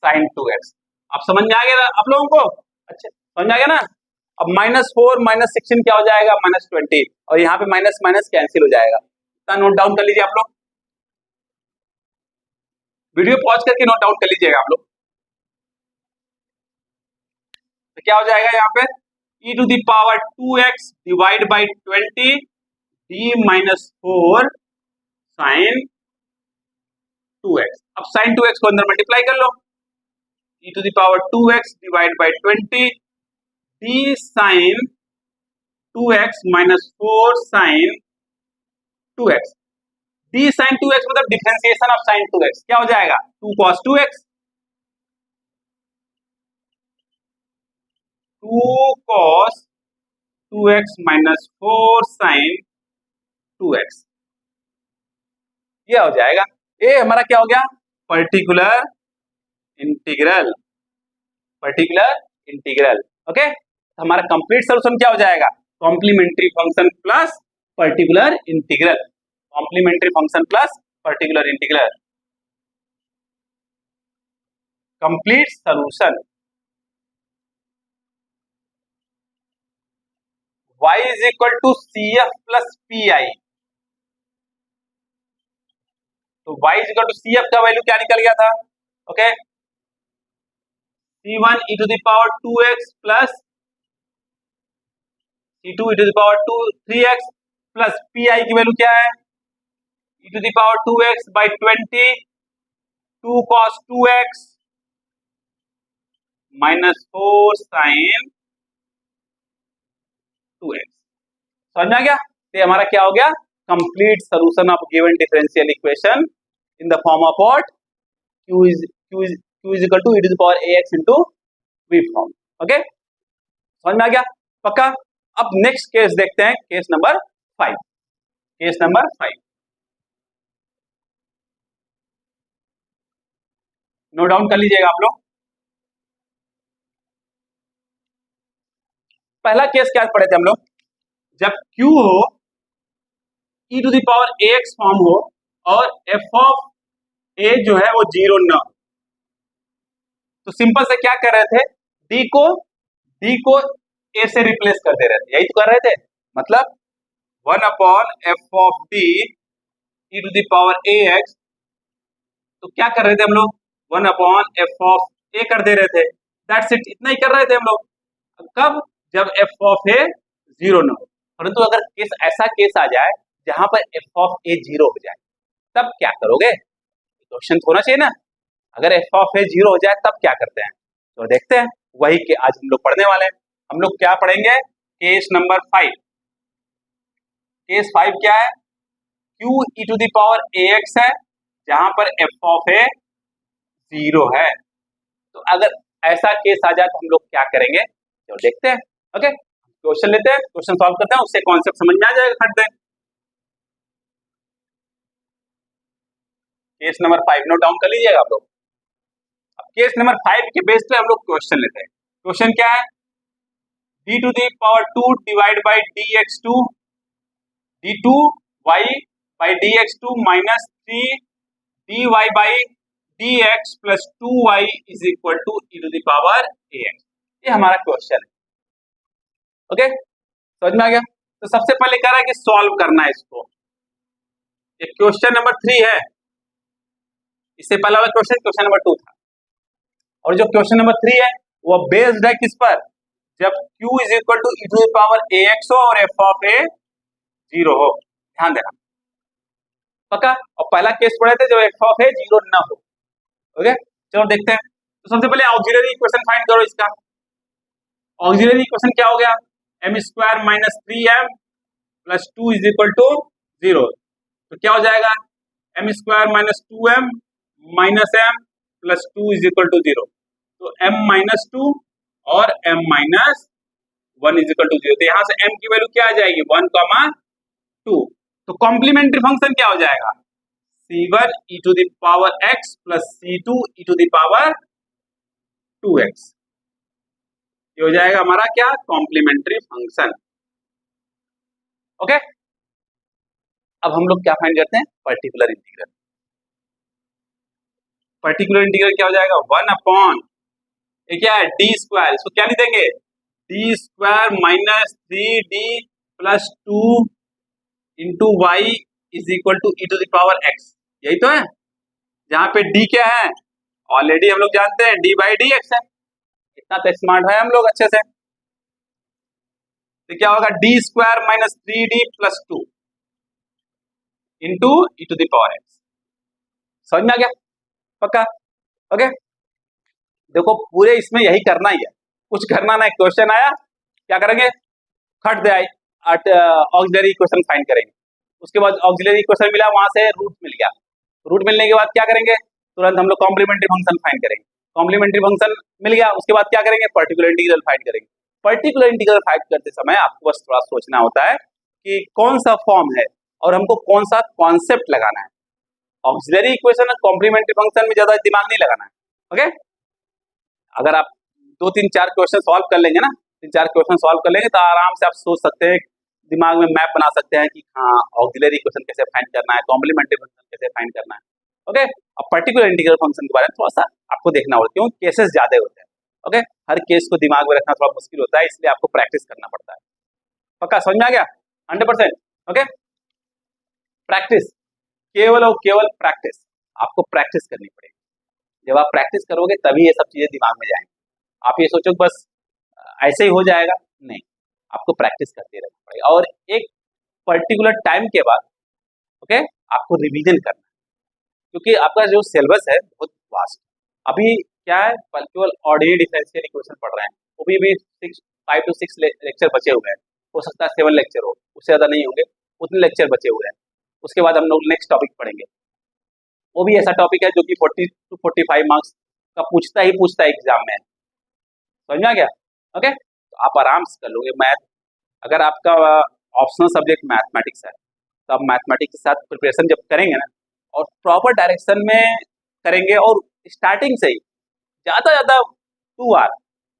sine 2x। अब समझ में आ गया आप लोगों को, अच्छा समझ में आ गया ना। अब माइनस 4 माइनस 16 क्या हो जाएगा, माइनस 20, और यहाँ पे माइनस माइनस कैंसिल हो जाएगा, इतना नोट डाउन कर लीजिए आप लोग, वीडियो पॉज करके नोट डाउन कर लीजिएगा आप लोग। तो क्या हो जाएगा यहाँ पे, e to the power 2x divide by 20 d minus 4 sine 2x। अब साइन 2x को अंदर मल्टीप्लाई कर लो, e to the power 2x divide by 20 d sine 2x minus 4 sine 2x। D sine 2x मतलब डिफरेंशिएशन ऑफ साइन 2x, क्या हो जाएगा 2 cos 2x, 2 cos 2x minus 4 sine 2x, ये हो जाएगा। ये हमारा क्या हो गया, particular integral, particular integral, okay. हमारा कंप्लीट सॉल्यूशन क्या हो जाएगा, complementary function plus particular integral, complementary function plus particular integral, complete solution. y is equal to CF plus PI, तो y is equal to CF का value क्या निकल गया था, okay, C1 e to the power 2x plus C2 e to the power 3x plus PI की value क्या है, e to the power 2x by 20 2 cos 2x minus 4 sine 2x। समझ में आ गया, तो हमारा क्या हो गया, complete solution of given differential equation in the form of what, q is equal to e to the power ax into v form, okay. समझ में आ गया पक्का। अब नेक्स्ट केस देखते हैं, case number 5, case number 5 note down कर लीजिएगा आप लोग। पहला केस क्या पढ़े थे हम लोग, जब q हो e to the power ax form हो और f ऑफ a जो है वो 0 न, तो सिंपल से क्या कर रहे थे, d को a से रिप्लेस कर दे रहे थे, यही तो कर रहे थे, मतलब 1 upon f of d e to the power ax, तो क्या कर रहे थे हम लोग, 1 अपॉन f ऑफ a कर दे रहे थे, दैट्स इट, इतना ही कर रहे थे हम लोग। कब, जब f ऑफ a 0 न हो, परंतु अगर केस ऐसा केस आ जाए जहां पर f ऑफ a 0 हो जाए, तब क्या करोगे, क्वेश्चन होना चाहिए ना, अगर f ऑफ a 0 हो जाए तब क्या करते हैं, तो देखते हैं, वही के आज हम लोग पढ़ने वाले हैं। हम लोग क्या पढ़ेंगे, केस नंबर 5। केस 5 क्या है, q e to the power ax है जहां पर f ऑफ a 0 है, तो अगर ऐसा केस आ जाए तो हम लोग क्या करेंगे, तो देखते हैं। ओके, क्वेश्चन लेते हैं, क्वेश्चन सॉल्व करते हैं, उससे कॉन्सेप्ट समझ में आ जाएगा फट दें। केस नंबर 5 नोट डाउन कर लीजिएगा आप लोग। अब केस नंबर 5 के बेस पे हम लोग क्वेश्चन लेते हैं। क्वेश्चन क्या है, d to the power 2 divided by dx2 d2y by dx2 minus 3 dy by dx plus 2y is equal to e to the power ax। ये हमारा क्वेश्चन है। ओके, समझ में आ गया। तो सबसे पहले कह रहा है कि सॉल्व करना है इसको। ये क्वेश्चन नंबर 3 है, इससे पहला वाला क्वेश्चन क्वेश्चन नंबर 2 था, और जो क्वेश्चन नंबर 3 है वो बेस्ड है किस पर, जब q is equal to e to the power ax हो और f ऑफ a 0 हो। ध्यान देना पक्का। और पहला केस पढ़े थे जब f ऑफ a 0 ना हो। ओके, चलो देखते हैं। तो सबसे पहले ऑक्सिलरी इक्वेशन फाइंड करो इसका। ऑक्सिलरी इक्वेशन क्या हो गया, m square minus 3m plus 2 is equal to 0। तो क्या हो जाएगा, m square minus 2m minus m plus 2 is equal to 0। तो m माइनस 2 और m minus 1 is equal to 0। तो यहां से m की वैल्यू क्या आ जाएगी, 1,2। तो कॉम्प्लीमेंट्री फंक्शन क्या हो जाएगा, c1 e to the power x plus c2 e to the power 2x। ये हो जाएगा हमारा क्या, कॉम्प्लीमेंट्री फंक्शन। ओके, अब हम लोग क्या फाइंड करते हैं, पर्टिकुलर इंटीग्रल। पर्टिकुलर इंटीग्रल क्या हो जाएगा, 1 अपॉन ये क्या है, डी स्क्वायर। इसको क्या लिख देंगे, d square minus 3d plus 2 into y is equal to e to the power x. यही तो है, जहां पे d क्या है, ऑलरेडी हम लोग जानते हैं d बाई डी एक्स है। इतना तो स्मार्ट है हम लोग अच्छे से। तो क्या होगा, d square minus 3d plus 2 into e to the power x. समझ में आ गया पक्का। ओके, देखो पूरे इसमें यही करना ही है, कुछ करना ना। क्वेश्चन आया क्या करेंगे, खट दे आई ऑक्सिलरी इक्वेशन फाइंड करेंगे। उसके बाद ऑक्सिलरी इक्वेशन मिला, वहां से रूट मिल गया। रूट मिलने के बाद क्या करेंगे, तुरंत हम लोग कॉम्प्लीमेंट्री फंक्शन फाइंड करेंगे। कॉम्प्लीमेंट्री फंक्शन मिल गया, उसके बाद क्या करेंगे, पर्टिकुलर इंटीग्रल फाइंड करेंगे। पर्टिकुलर इंटीग्रल फाइंड करते समय आपको बस थोड़ा सोचना होता है कि कौन सा फॉर्म है और हमको कौन सा कॉन्सेप्ट लगाना है। ऑक्सिलरी इक्वेशन और कॉम्प्लीमेंट्री फंक्शन में ज्यादा दिमाग नहीं लगाना है। ओके, अगर आप 2-3-4 क्वेश्चन सॉल्व कर लेंगे ना, 3-4 क्वेश्चन सॉल्व कर लेंगे तो आराम से आप सोच सकते हैं, दिमाग में मैप बना सकते हैं कि हाँ ऑक्सिलरी इक्वेशन कैसे फाइंड करना है, कॉम्प्लीमेंट्री फंक्शन कैसे फाइंड करना है। ओके, अब पर्टिकुलर इंटीग्रल फंक्शन के बारे में थोड़ा सा आपको देखना होगा, क्यों केसेस ज्यादा होते हैं। ओके, हर केस को दिमाग में रखना थोड़ा मुश्किल होता है, इसलिए आपको प्रैक्टिस करना पड़ता है। पक्का समझ में आ गया 100%। ओके, प्रैक्टिस, केवल और केवल प्रैक्टिस, आपको प्रैक्टिस करनी पड़ेगी। जब आप प्रैक्टिस करोगे तभी ये सब चीजें दिमाग में जाएंगी। आप ये सोचो बस ऐसे ही हो जाएगा, नहीं, आपको प्रैक्टिस करते रहना पड़ेगा। और एक पर्टिकुलर टाइम के बाद ओके आपको रिवीजन करना है, क्योंकि आपका जो सिलेबस है बहुत वास्ट। अभी क्या है, केवल ऑर्डिनरी डिफरेंशियल इक्वेशन पढ़ रहे हैं, वो भी 5 to 6 लेक्चर बचे हुए हैं। हो सकता है 7 लेक्चर हो, उससे ज्यादा नहीं होंगे, उतने लेक्चर बचे हुए हैं। उसके बाद हम लोग नेक्स्ट टॉपिक पढ़ेंगे, वो भी ऐसा टॉपिक है जो कि 40 to 45 मार्क्स का पूछता है एग्जाम में। समझ में आ गया। ओके, तो आप आराम से कर लोगे मैथ। अगर आपका ऑप्शनल सब्जेक्ट मैथमेटिक्स है तो आप मैथमेटिक्स के साथ प्रिपरेशन जब करेंगे ना, और प्रॉपर डायरेक्शन में करेंगे, और स्टार्टिंग से ही ज़्यादा 2 आवर,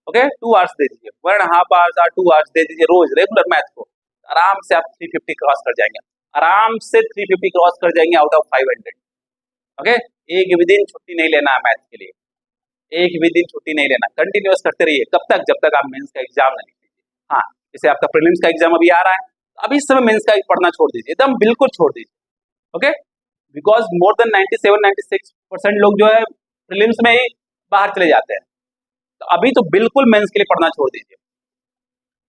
ओके 2 आवर्स दे दीजिए, 1.5 आवर्स और 2 आवर्स दे दीजिए रोज रेगुलर मैथ को। आराम से आप 350 क्रॉस कर जाएंगे, आराम से 350 क्रॉस कर जाएंगे आउट ऑफ 500। ओके, एक भी दिन छुट्टी नहीं लेना है मैथ के लिए, एक भी दिन छुट्टी नहीं लेना, कंटिन्यूअस करते रहिए। कब तक, जब तक आप मेंस का एग्जाम नहीं लीजिए। हाँ, जैसे आपका प्रीलिम्स का एग्जाम अभी आ रहा है, अभी इस समय मेंस का पढ़ना छोड़ दीजिए, एकदम बिल्कुल छोड़ दीजिए। ओके, बिकॉज मोर देन 97-96% लोग जो है प्रीलिम्स में ही बाहर चले जाते हैं। तो अभी तो बिल्कुल मेंस के लिए पढ़ना छोड़ दीजिए।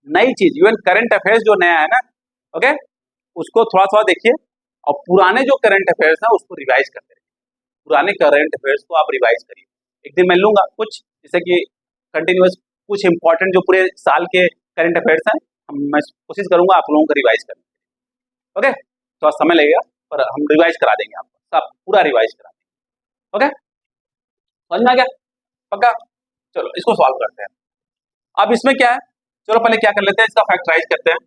नई चीज, इवन करंट अफेयर्स जो नया है ना, ओके उसको थोड़ा थोड़ा देखिए, और पुराने जो करंट अफेयर्स है उसको रिवाइज करते रहिए। पुराने करंट अफेयर्स को आप रिवाइज करिए। एक दिन मैं लूंगा कुछ, जैसे कि कंटिन्यूअस कुछ इंपॉर्टेंट जो पूरे साल के करंट अफेयर्स हैं, मैं कोशिश करूंगा आप लोगों को रिवाइज करने। ओके, थोड़ा समय लगेगा पर हम रिवाइज करा देंगे, आपको सब पूरा रिवाइज करा देंगे। ओके, समझ में आ गया पक्का। चलो इसको सॉल्व करते हैं। अब इसमें क्या है, चलो पहले क्या कर लेते हैं, इसका फैक्टराइज करते हैं।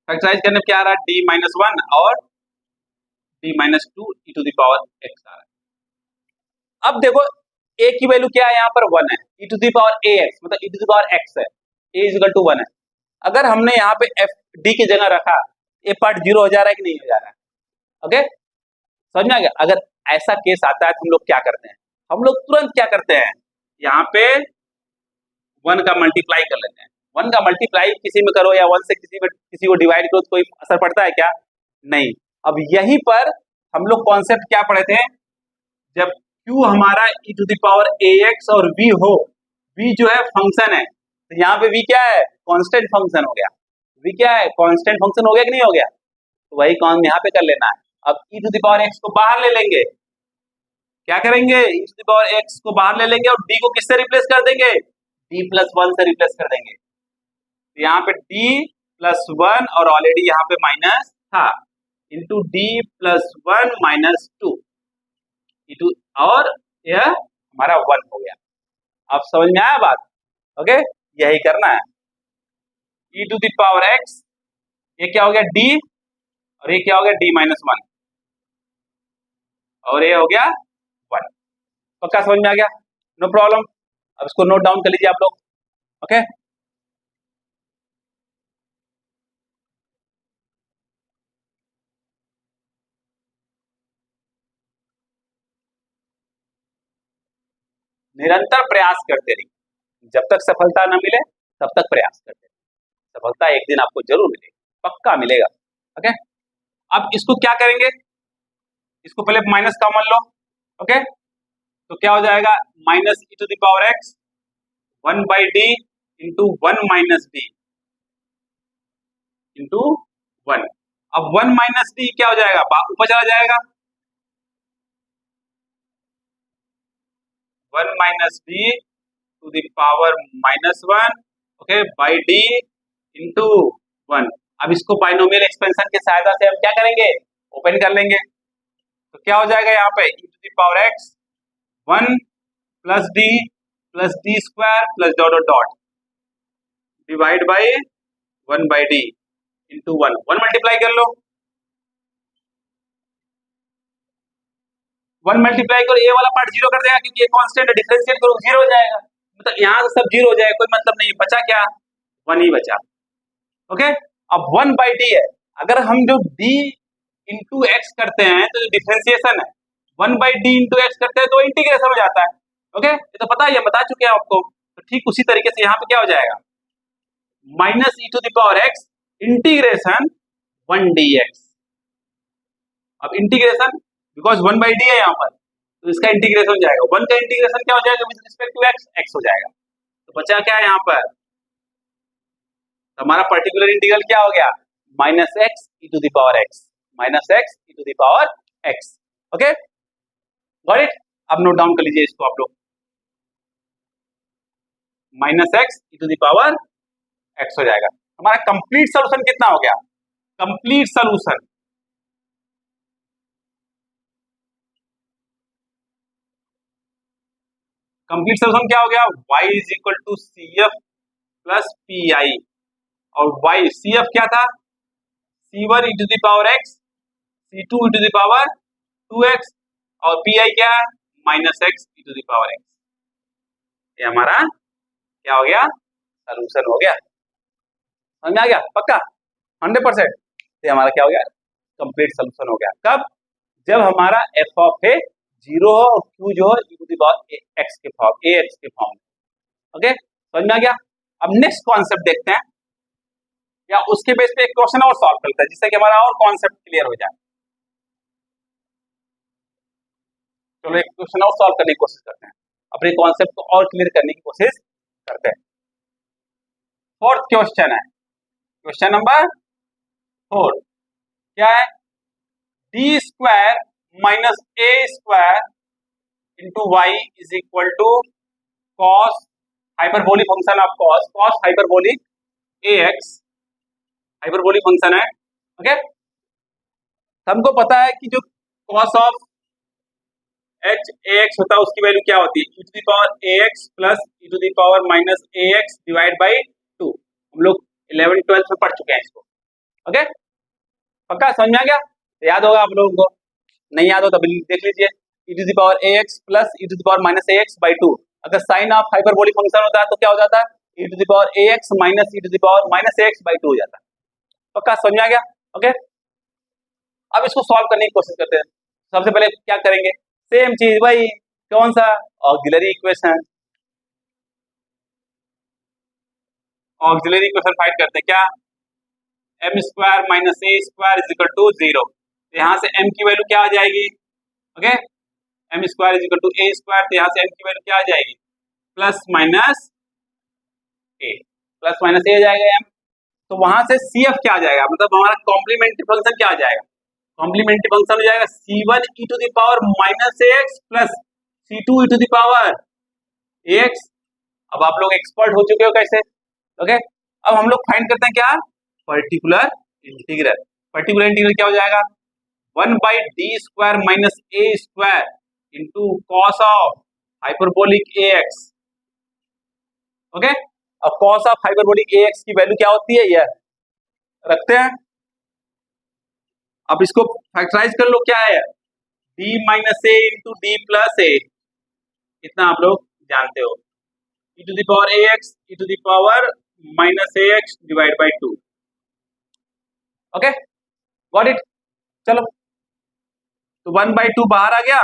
फैक्टराइज करने में क्या आ रहा है, d माइनस वन और d minus two e to the power x आ रहा है। अब देखो a की वैल्यू क्या है, यहाँ पर 1 है, e to the power ax मतलब e to the power x है, a इज इक्वल टू 1 है। अगर हमने यहाँ पे f d की जगह रखा, ये पार्ट 0 हो जा रहा है कि नहीं हो जा रहा है? ओके, समझ में आ गया। अगर ऐसा केस आता है तो हम लोग क्या करते हैं, हम लोग तुरंत क्या करते हैं, यहाँ पे 1 का मल्टीप्लाई कर लेते हैं। 1 का मल्टीप्लाई किसी में करो या 1 से किसी को डिवाइड करो तो कोई असर पड़ता है क्या? नहीं। अब यहीं पर हम लोग कॉन्सेप्ट क्या पढ़े थे, जब q हमारा e to the power ax और v हो, v जो है फंक्शन है, तो यहाँ पे v क्या है, कांस्टेंट फंक्शन हो गया। v क्या है, कांस्टेंट फंक्शन हो गया कि नहीं हो गया? तो वही काम यहाँ पे कर लेना है। अब e to the power x को बाहर ले लेंगे, क्या करेंगे, e to the power x को बाहर ले लेंगे और d को किससे रिप्लेस कर देंगे, d प्लस 1 से रिप्लेस कर देंगे। तो यहाँ पे d प्लस 1 और ऑलरेडी यहाँ पे माइनस था, into d plus 1 minus 2 into, और यह हमारा 1 हो गया। अब समझ में आया बात? ओके, यही करना है। e to the power x, ये क्या हो गया d, और ये क्या हो गया d माइनस 1, और ये हो गया 1। पक्का समझ में आ गया? No problem. अब इसको नोट डाउन कर लीजिए आप लोग। ओके, निरंतर प्रयास करते रहिए, जब तक सफलता न मिले तब तक प्रयास करते रहिए। सफलता एक दिन आपको जरूर मिलेगी, पक्का मिलेगा। ओके, अब इसको क्या करेंगे, इसको पहले माइनस कॉमन लो। ओके, तो क्या हो जाएगा, minus e to the power x 1 by d into 1 minus d into 1। अब 1 माइनस डी क्या हो जाएगा, ऊपर चला जाएगा, 1 minus d to the power minus 1, okay, by d into 1। अब इसको बाइनोमियल एक्सपेंशन की सहायता से हम क्या करेंगे, ओपन कर लेंगे। तो क्या हो जाएगा यहाँ पे, e to the power x 1 plus d square plus dot dot dot divide by 1 by d into 1। 1 multiply कर लो, 1 मल्टीप्लाई करो, ये वाला पार्ट 0 कर देगा क्योंकि ये कांस्टेंट है, डिफरेंशिएट करो 0 हो जाएगा, मतलब यहाँ से सब 0 हो जाएगा, कोई मतलब नहीं, बचा क्या, 1 ही बचा। ओके, अब 1 बाई डी है, अगर हम जो d इंटू एक्स करते हैं तो डिफरेंशिएशन है, 1 बाई डी इंटू एक्स करते हैं तो इंटीग्रेशन हो जाता है। ओके, ये तो पता है, ये बता चुके हैं आपको। तो ठीक उसी तरीके से यहाँ पे क्या हो जाएगा, minus e to the power x integration 1 d x. अब इंटीग्रेशन, बिकॉज 1 बाई डी है यहाँ पर, तो इसका इंटीग्रेशन हो जाएगा, 1 का इंटीग्रेशन क्या हो जाएगा with respect to x, x हो जाएगा। तो बचा क्या है यहाँ पर, तो हमारा पर्टिकुलर इंटीग्रल क्या हो गया, minus x e to the power x, minus x e to the power x. Okay, got it. अब नोट डाउन कर लीजिए इसको आप लोग, minus x e to the power x हो जाएगा। हमारा कंप्लीट सोल्यूशन कितना हो गया, कंप्लीट सोल्यूशन क्या हो गया, y is equal to C F plus P I, और y सी एफ क्या था, c1 e to the power x, c2 e to the power 2x, और पी आई क्या है, minus x e to the power x. ये हमारा क्या हो गया, सोल्यूशन हो गया। समझ में आ गया पक्का 100%। ये हमारा क्या हो गया, कंप्लीट सोल्यूशन हो गया। कब, जब हमारा एफ ऑफ ए 0 हो और क्यू जो है e to the power x के फॉर्म, ए एक्स के फॉर्म। ओके, समझ में आ गया। अब नेक्स्ट कॉन्सेप्ट देखते हैं, या उसके बेस पे एक क्वेश्चन और सॉल्व करते हैं जिससे कि हमारा और कॉन्सेप्ट क्लियर हो जाए। चलो एक क्वेश्चन और सॉल्व करने की कोशिश करते हैं, अपने कॉन्सेप्ट को और क्लियर करने की कोशिश करते हैं। फोर्थ क्वेश्चन है, क्वेश्चन नंबर 4 क्या है, d square minus a square into y is equal to cos hyperbolic function of cos, cos hyperbolic a x, hyperbolic function है। ओके, हमको पता है कि जो cos of h a x होता है उसकी वैल्यू क्या होती है, e to the power a x plus e to the power minus a x divide by 2। हम लोग 11 12 में पढ़ चुके हैं इसको। ओके, पक्का समझ में आ गया? तो याद होगा आप लोगों को, नहीं याद हो तो देख लीजिए, e to the power a x plus e to the power minus a x by 2। अगर साइन ऑफ हाइपरबोलिक फंक्शन होता है तो क्या हो जाता है, e to the power a x minus e to the power minus a x by 2 हो जाता है। पक्का समझ में आ गया? ओके, अब इसको सॉल्व करने की कोशिश करते हैं। सबसे पहले क्या करेंगे, सेम चीज वही, कौन सा, auxiliary equation. Auxiliary equation find करते हैं, क्या, m square minus a square is equal to 0। यहाँ से m की वैल्यू क्या आ जाएगी, okay, m square is equal to a square, तो यहाँ से m की वैल्यू क्या आ जाएगी, plus minus a, plus minus a आ जाएगा m। तो वहां से CF क्या आ जाएगा, मतलब हमारा कॉम्प्लीमेंट्री फंक्शन क्या आ जाएगा, कॉम्प्लीमेंट्री फंक्शन हो जाएगा C1 e to the power minus x plus C2 e to the power ax। अब आप लोग एक्सपर्ट हो चुके हो कैसे, ओके। अब हम लोग फाइंड करते हैं क्या, पर्टिकुलर इंटीग्रल। पर्टिकुलर इंटीग्रल क्या हो जाएगा, 1 by d square minus a square into cos of hyperbolic ax। Okay, अब कॉस ऑफ हाइपरबोलिक ax की वैल्यू क्या होती है, यह रखते हैं। अब इसको फैक्टराइज कर लो, क्या है, d minus a into d plus a, इतना आप लोग जानते हो, e to the power ax e to the power minus ax divide by 2। Okay, got it. चलो, तो 1 बाई 2 बाहर आ गया,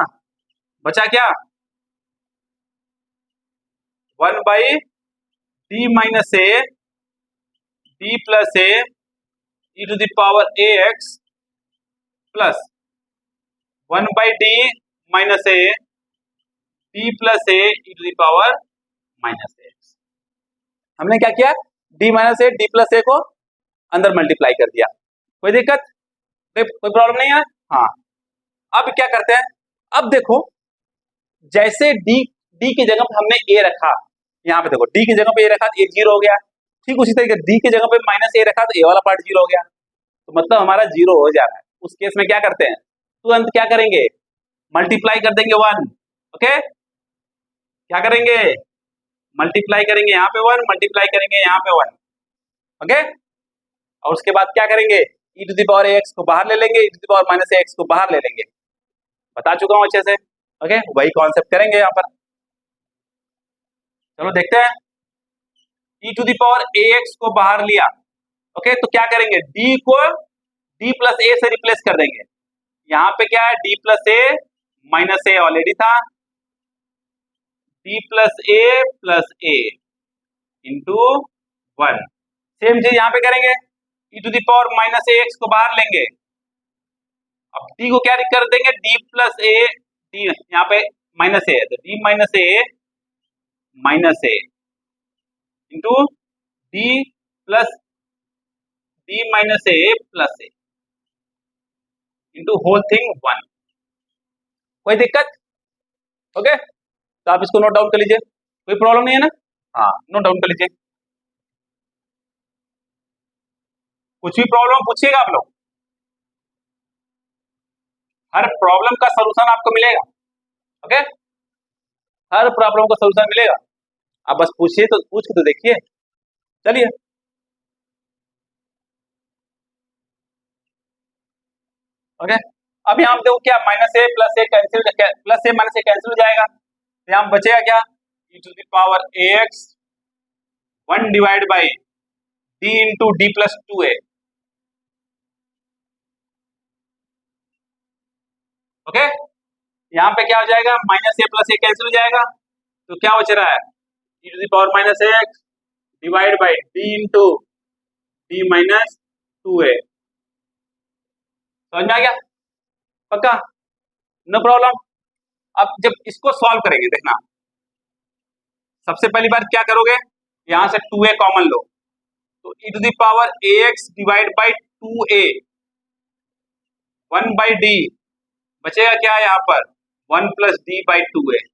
बचा क्या, 1 by d minus a d plus a e to the power ax plus 1 by d minus a d plus a e to the power minus x. हमने क्या किया, d minus a d plus a को अंदर multiply कर दिया, कोई दिक्कत, कोई प्रॉब्लम नहीं है। हाँ, अब क्या करते हैं, अब देखो, जैसे d की जगह पे हमने a रखा, यहाँ पे देखो d की जगह पे a रखा तो a 0 हो गया, ठीक उसी तरीके d की जगह पे माइनस a रखा तो a वाला पार्ट 0 हो गया, तो मतलब हमारा 0 हो जा रहा है। उस केस में क्या करते हैं, तुरंत क्या करेंगे, मल्टीप्लाई कर देंगे 1। ओके, क्या करेंगे, मल्टीप्लाई करेंगे यहाँ पे 1, मल्टीप्लाई करेंगे यहाँ पे 1। ओके, और उसके बाद क्या करेंगे, e to the power ax को बाहर ले लेंगे, e to the power minus ax को बाहर ले लेंगे, बता चुका हूं अच्छे से। ओके, वही कॉन्सेप्ट करेंगे यहाँ पर। चलो देखते हैं, e to the power ax को बाहर लिया, ओके, तो क्या करेंगे, d को d प्लस a से रिप्लेस कर देंगे। यहाँ पे क्या है, d plus a minus a already था, d plus a into 1। Same चीज यहाँ पे करेंगे, e to the power minus ax को बाहर लेंगे, अब d को क्या कर देंगे, d प्लस a, d यहाँ पे माइनस a है तो d minus a into d plus d minus a plus a into whole thing 1। कोई दिक्कत, ओके, तो आप इसको नोट डाउन कर लीजिए, कोई प्रॉब्लम नहीं है ना। हाँ, नोट डाउन कर लीजिए, कुछ भी प्रॉब्लम पूछिएगा आप लोग, हर प्रॉब्लम का सलूशन आपको मिलेगा। ओके, हर प्रॉब्लम का सलूशन मिलेगा, आप बस पूछिए, तो पूछ के तो देखिए। चलिए, ओके, अब यहाँ देखो क्या, minus a plus a cancel, plus a minus a cancel हो जाएगा, तो यहाँ बचेगा क्या, e to the power ax 1 divide by d into d plus 2a। Okay, यहाँ पे क्या हो जाएगा, minus a plus a cancel हो जाएगा, तो क्या बच रहा है, e to the power minus x divide by d into d minus 2a। समझ में आ गया, पक्का, नो प्रॉब्लम। अब जब इसको सॉल्व करेंगे, देखना, सबसे पहली बार क्या करोगे, यहां से 2a कॉमन लो, तो e to the power ax divide by 2a 1 by d, बचेगा क्या यहाँ पर, 1 प्लस डी बाई 2a।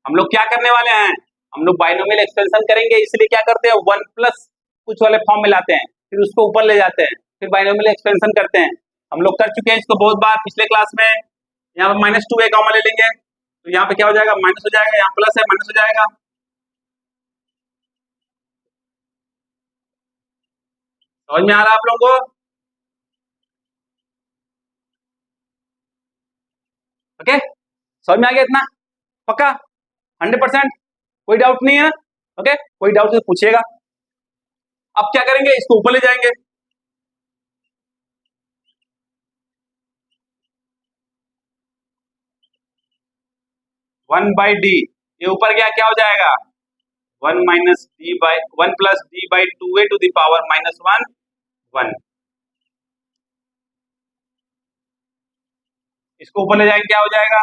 हम लोग क्या करने वाले हैं, हम लोग बाइनोमियल एक्सपेंशन करेंगे, इसलिए क्या करते हैं, 1 प्लस कुछ वाले फॉर्म में लाते हैं, फिर उसको ऊपर ले जाते हैं, फिर बाइनोमियल एक्सपेंशन करते हैं। हम लोग कर चुके हैं इसको बहुत बार पिछले क्लास में, यहाँ पे -2a कॉमन ले लेंगे तो यहाँ पे क्या हो जाएगा, माइनस हो जाएगा, यहाँ प्लस है माइनस हो जाएगा। समझ में आ रहा है आप लोगों को? ओके, समझ में आ गया इतना? पक्का 100%? कोई डाउट नहीं है? ओके, कोई डाउट तो पूछिएगा। अब क्या करेंगे, इसको ऊपर ले जाएंगे। वन बाई डी, ये ऊपर गया क्या हो जाएगा, 1 plus d by 2a to the power -1 1। इसको ऊपर ले जाएंगे क्या हो जाएगा,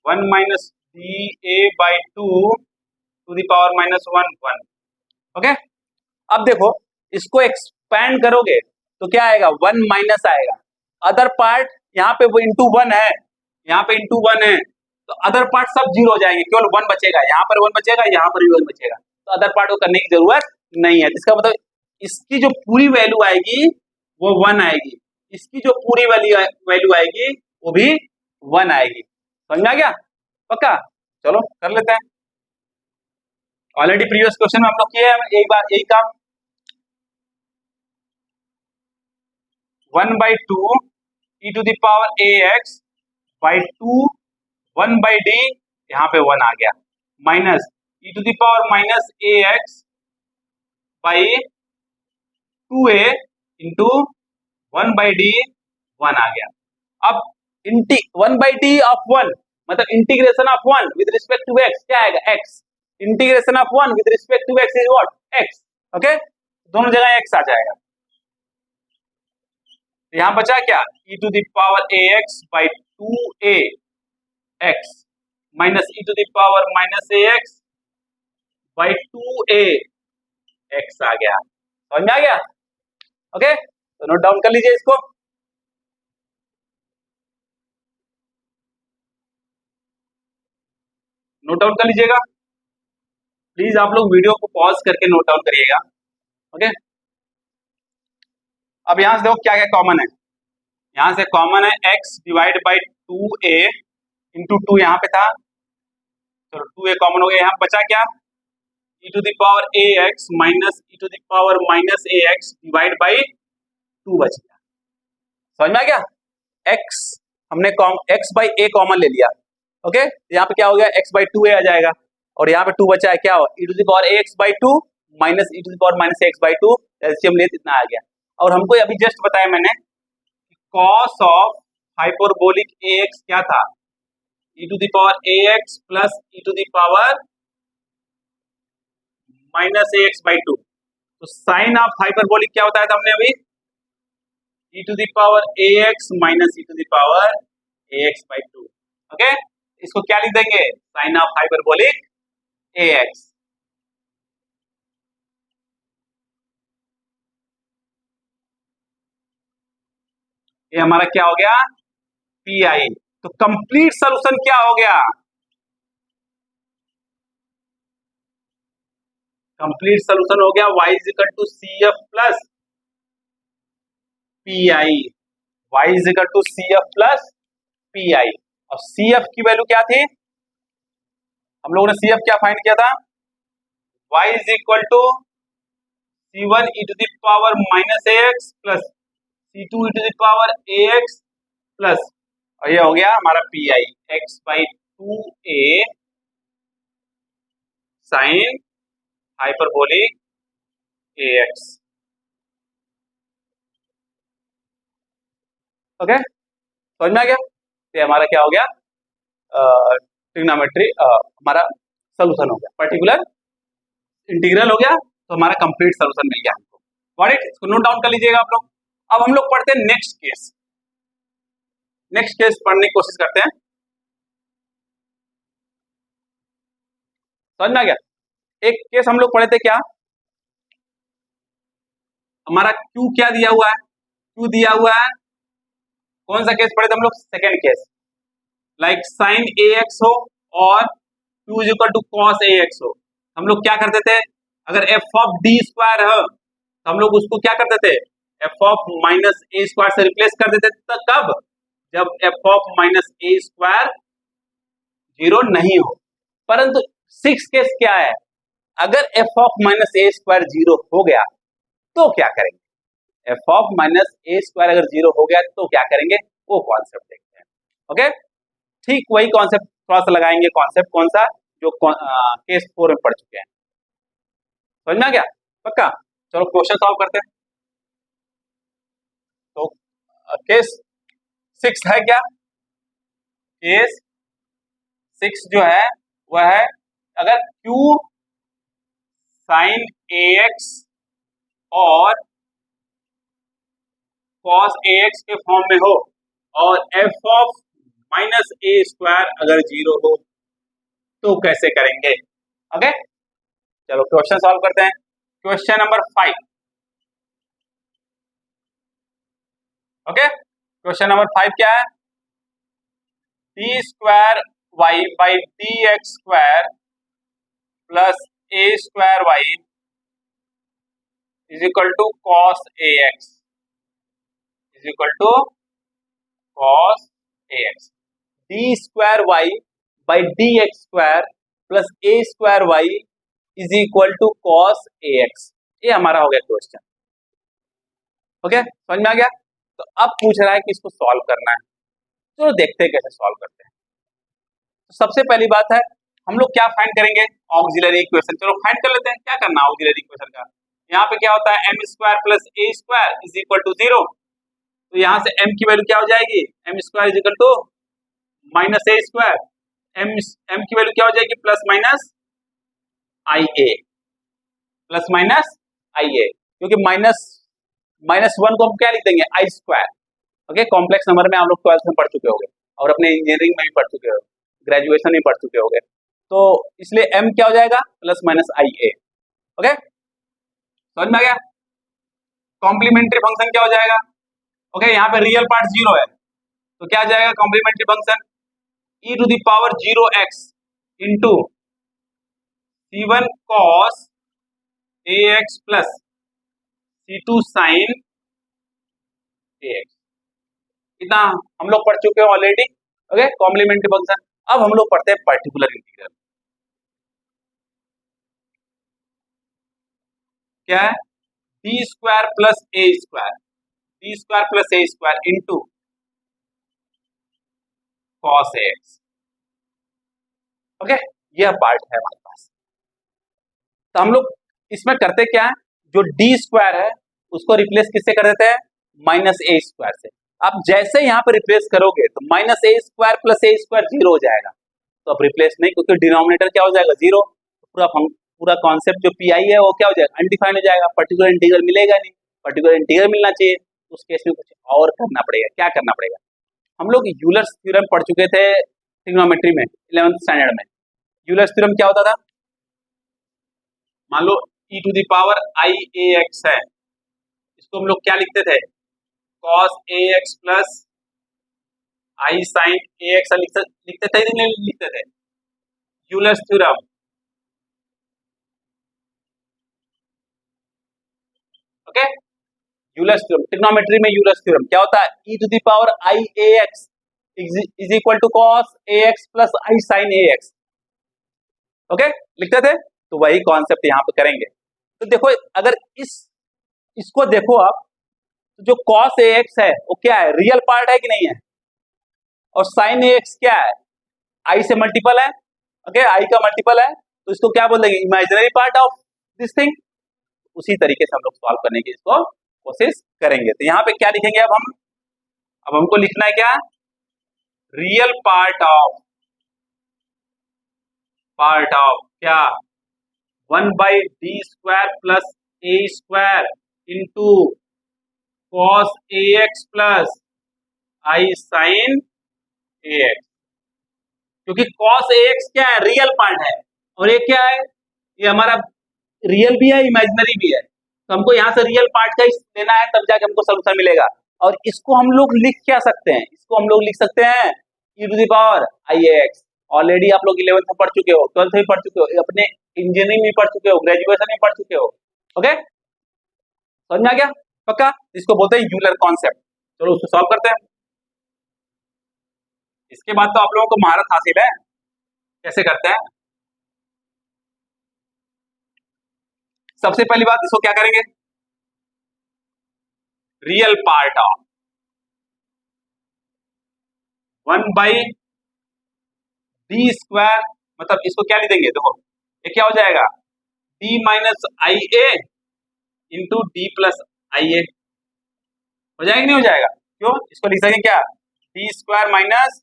1 minus d a by 2 to the power -1 1। Okay, अब देखो इसको एक्सपैंड करोगे तो क्या आएगा, 1 माइनस आएगा। अदर पार्ट यहाँ पे वो इंटू 1 है, यहाँ पे इंटू 1 है, तो अदर पार्ट सब जीरो हो जाएंगे, केवल 1 बचेगा, यहाँ पर 1 बचेगा, यहाँ पर भी 1 बचेगा, तो अदर पार्ट को करने की जरूरत नहीं है। इसका मतलब इसकी जो पूरी वैल्यू आएगी वो 1 आएगी, इसकी जो पूरी वैल्यू आएगी वो भी 1 आएगी। समझ में आ गया? पक्का? चलो कर लेते हैं। ऑलरेडी प्रीवियस क्वेश्चन में हम लोग किए हैं यही काम। 1/2 e to the power ax by 2 1 by d, यहाँ पे 1 आ गया, minus e to the power -ax by 2a into 1 by d 1 आ गया। अब 1 बाई डी ऑफ 1 मतलब integration of 1 with respect to x क्या आएगा, x। Integration of 1 with respect to x is what, x। Okay, दोनों जगह x आ जाएगा। यहां बचा क्या, e to the power ax by 2a x minus e to the power -ax by 2a x आ गया। समझ में आ गया? ओके, तो नोट डाउन कर लीजिए इसको। नोट डाउन कर लीजिएगा प्लीज, आप लोग वीडियो को पॉज करके नोट डाउन करिएगा। ओके, अब यहां से देखो क्या क्या कॉमन है। यहां से कॉमन है x divide by 2a into 2 यहाँ पे था, चलो 2a कॉमन हो गया। यहाँ बचा क्या, e to the power ax minus e to the power -ax divide by 2 बच गया। समझ में आ गया? x हमने x बाई a कॉमन ले लिया। ओके, यहाँ पे क्या हो गया, x बाई 2a आ जाएगा, और यहाँ पे 2 बचा है, क्या हो, e to the power ax by 2 minus e to the power -ax by 2, LCM ले इतना आ गया। और हमको अभी जस्ट बताया मैंने cos ऑफ हाइपरबोलिक ax क्या था, e to the power ax plus e to the power -ax by 2। तो साइन ऑफ हाइपरबोलिक क्या होता है, हमने अभी e to the power ax minus e to the power ax by 2। Okay, इसको क्या लिख देंगे, साइन ऑफ हाइपरबोलिक ax। ये हमारा क्या हो गया, पी। तो कंप्लीट सॉल्यूशन क्या हो गया, कंप्लीट सॉल्यूशन हो गया y is equal to CF plus PI, y is equal to CF plus PI। और CF की वैल्यू क्या थी, हम लोगों ने CF क्या फाइंड किया था, y is equal to C1 e to the power -ax plus C2 e to the power ax plus, और ये हो गया हमारा PI x by 2a sine hyperbolic ax। Okay, समझ में आ गया? तो हमारा क्या हो गया, ट्रिग्नोमेट्री हमारा सोल्यूशन हो गया, पर्टिकुलर इंटीग्रल हो गया, तो हमारा कंप्लीट सोल्यूशन मिल गया हमको। Got it? इसको नोट डाउन कर लीजिएगा आप लोग। अब हम लोग पढ़ते हैं नेक्स्ट केस। नेक्स्ट केस पढ़ने की कोशिश करते हैं। समझ में आ गया? एक केस हम लोग पढ़े थे, क्या हमारा Q क्या दिया हुआ है, Q दिया हुआ है, कौन सा केस पढ़े थे हम लोग, second case, like sine ax हो और Q is equal to cos ax हो। हम लोग क्या करते थे, अगर f ऑफ d स्क्वायर हो तो हम लोग उसको क्या करते थे, f ऑफ -a स्क्वायर से रिप्लेस कर देते थे। कब, जब F of minus a square zero नहीं हो। परंतु 6 केस क्या है, अगर F of minus a square zero हो गया तो क्या करेंगे, F of minus a square अगर जीरो हो गया तो क्या करेंगे, वो कॉन्सेप्ट देखते हैं। ओके, ठीक वही कॉन्सेप्ट थोड़ा सा लगाएंगे। कॉन्सेप्ट कौन सा, जो केस 4 में पढ़ चुके हैं। समझ में आ गया पक्का? चलो क्वेश्चन सॉल्व करते हैं। तो केस 6 है क्या, केस 6 जो है वह है अगर Q साइन AX और cos AX के फॉर्म में हो और f of minus a square अगर जीरो हो तो कैसे करेंगे। ओके, चलो क्वेश्चन सॉल्व करते हैं। Question number 5। Okay, question number 5 क्या है, d square y by d x square plus a square y is equal to cos a x is equal to cos a x. D square y by d x square plus a square y is equal to cos a x. ये हमारा हो गया question. Okay, समझ में आ गया। तो अब पूछ रहा है कि इसको सॉल्व करना है, चलो देखते हैं कैसे सॉल्व करते हैं। तो सबसे पहली बात है, हम लोग क्या फाइंड करेंगे, ऑक्सिलरी इक्वेशन। चलो फाइंड कर लेते हैं, क्या करना है ऑक्सिलरी इक्वेशन का। यहाँ पे क्या होता है, m square plus a square is equal to 0। तो यहाँ से m की वैल्यू क्या हो जाएगी, m square is equal to minus a square. M की वैल्यू क्या हो जाएगी, plus minus i a, plus minus i a, क्योंकि माइनस 1 को हम क्या लिख देंगे, i square. Okay, complex number में आप लोग 12th में पढ़ चुके होंगे और अपने इंजीनियरिंग में भी पढ़ चुके हो, ग्रेजुएशन में पढ़ चुके होंगे। तो इसलिए m क्या हो जाएगा, plus minus i A. Okay, समझ में आ गया। कॉम्प्लीमेंट्री फंक्शन क्या हो जाएगा, ओके, यहाँ पे रियल पार्ट 0 है तो क्या आ जाएगा complementary function, e to the power 0x into c1 cos ax plus c2 sin ax। इतना हम लोग पढ़ चुके हैं ऑलरेडी। Okay, complementary function. अब हम लोग पढ़ते हैं पर्टिकुलर इंटीग्रल। क्या है, d square plus a square, d square plus a square into cos x. Okay, यह पार्ट है हमारे पास। तो हम लोग इसमें करते क्या है, जो डी स्क्वायर है उसको रिप्लेस किससे कर देते हैं, माइनस ए स्क्वायर से। आप जैसे यहाँ पे रिप्लेस करोगे तो minus a square plus a square 0 हो जाएगा। तो अब रिप्लेस नहीं, क्योंकि डिनोमिनेटर क्या हो जाएगा 0। पूरा कॉन्सेप्ट जो पी आई है वो क्या हो जाएगा, अनडिफाइंड हो जाएगा। पर्टिकुलर इंटीग्रल मिलेगा नहीं, पर्टिकुलर इंटीग्रल मिलना चाहिए। उस केस में कुछ और करना पड़ेगा। क्या करना पड़ेगा, हम लोग यूलर्स थ्योरम पढ़ चुके थे ट्रिग्नोमेट्री में 11th स्टैंडर्ड में। यूलर्स थ्योरम क्या होता था, मान लो e to the power i a x है, इसको हम लोग क्या लिखते थे, cos ax plus i sine a x लिखते थे, नहीं लिखते थे, Euler's theorem. Okay, Euler's theorem, trigonometry में यूलर्स थ्योरम क्या होता है, e to the power i a x is equal to cos ax plus i sine a x. Okay, लिखते थे। तो वही कॉन्सेप्ट यहाँ पे करेंगे। तो देखो, अगर इसको देखो आप, तो जो cos ax है वो क्या है, रियल पार्ट है कि नहीं है, और sin ax क्या है, i से मल्टीपल है। ओके, i का मल्टीपल है, तो इसको क्या बोल देंगे, imaginary part of this thing. उसी तरीके से हम लोग सॉल्व करने की इसको कोशिश करेंगे। तो यहाँ पे क्या लिखेंगे अब हमको लिखना है क्या, रियल पार्ट ऑफ क्या, 1 by d square plus a square into cos a x plus i sine a x. क्योंकि कॉस ए एक्स क्या है, रियल पार्ट है, और ये क्या है, ये हमारा रियल भी है इमेजिनरी भी है। तो हमको यहाँ से रियल पार्ट का ही लेना है, तब जाके हमको सोल्यूशन मिलेगा। और इसको हम लोग लिख क्या सकते हैं, इसको हम लोग लिख सकते हैं e to the power i a x. Already आप लोग 11th में पढ़ चुके हो, 12th में पढ़ चुके हो, अपने इंजीनियरिंग में पढ़ चुके हो, ग्रेजुएशन में पढ़ चुके हो। ओके, समझ में आ गया पक्का। इसको बोलते हैं यूलर कॉन्सेप्ट। चलो उसको सॉल्व करते हैं। इसके बाद तो आप लोगों को महारत हासिल है, कैसे करते हैं। सबसे पहली बात, इसको क्या करेंगे, रियल पार्ट ऑफ 1/d², मतलब इसको क्या लिख देंगे, देखो ये क्या हो जाएगा, d minus i A into d plus आई ए, हो जाएगा नहीं हो जाएगा, क्यों, इसको लिख सकें क्या, d² माइनस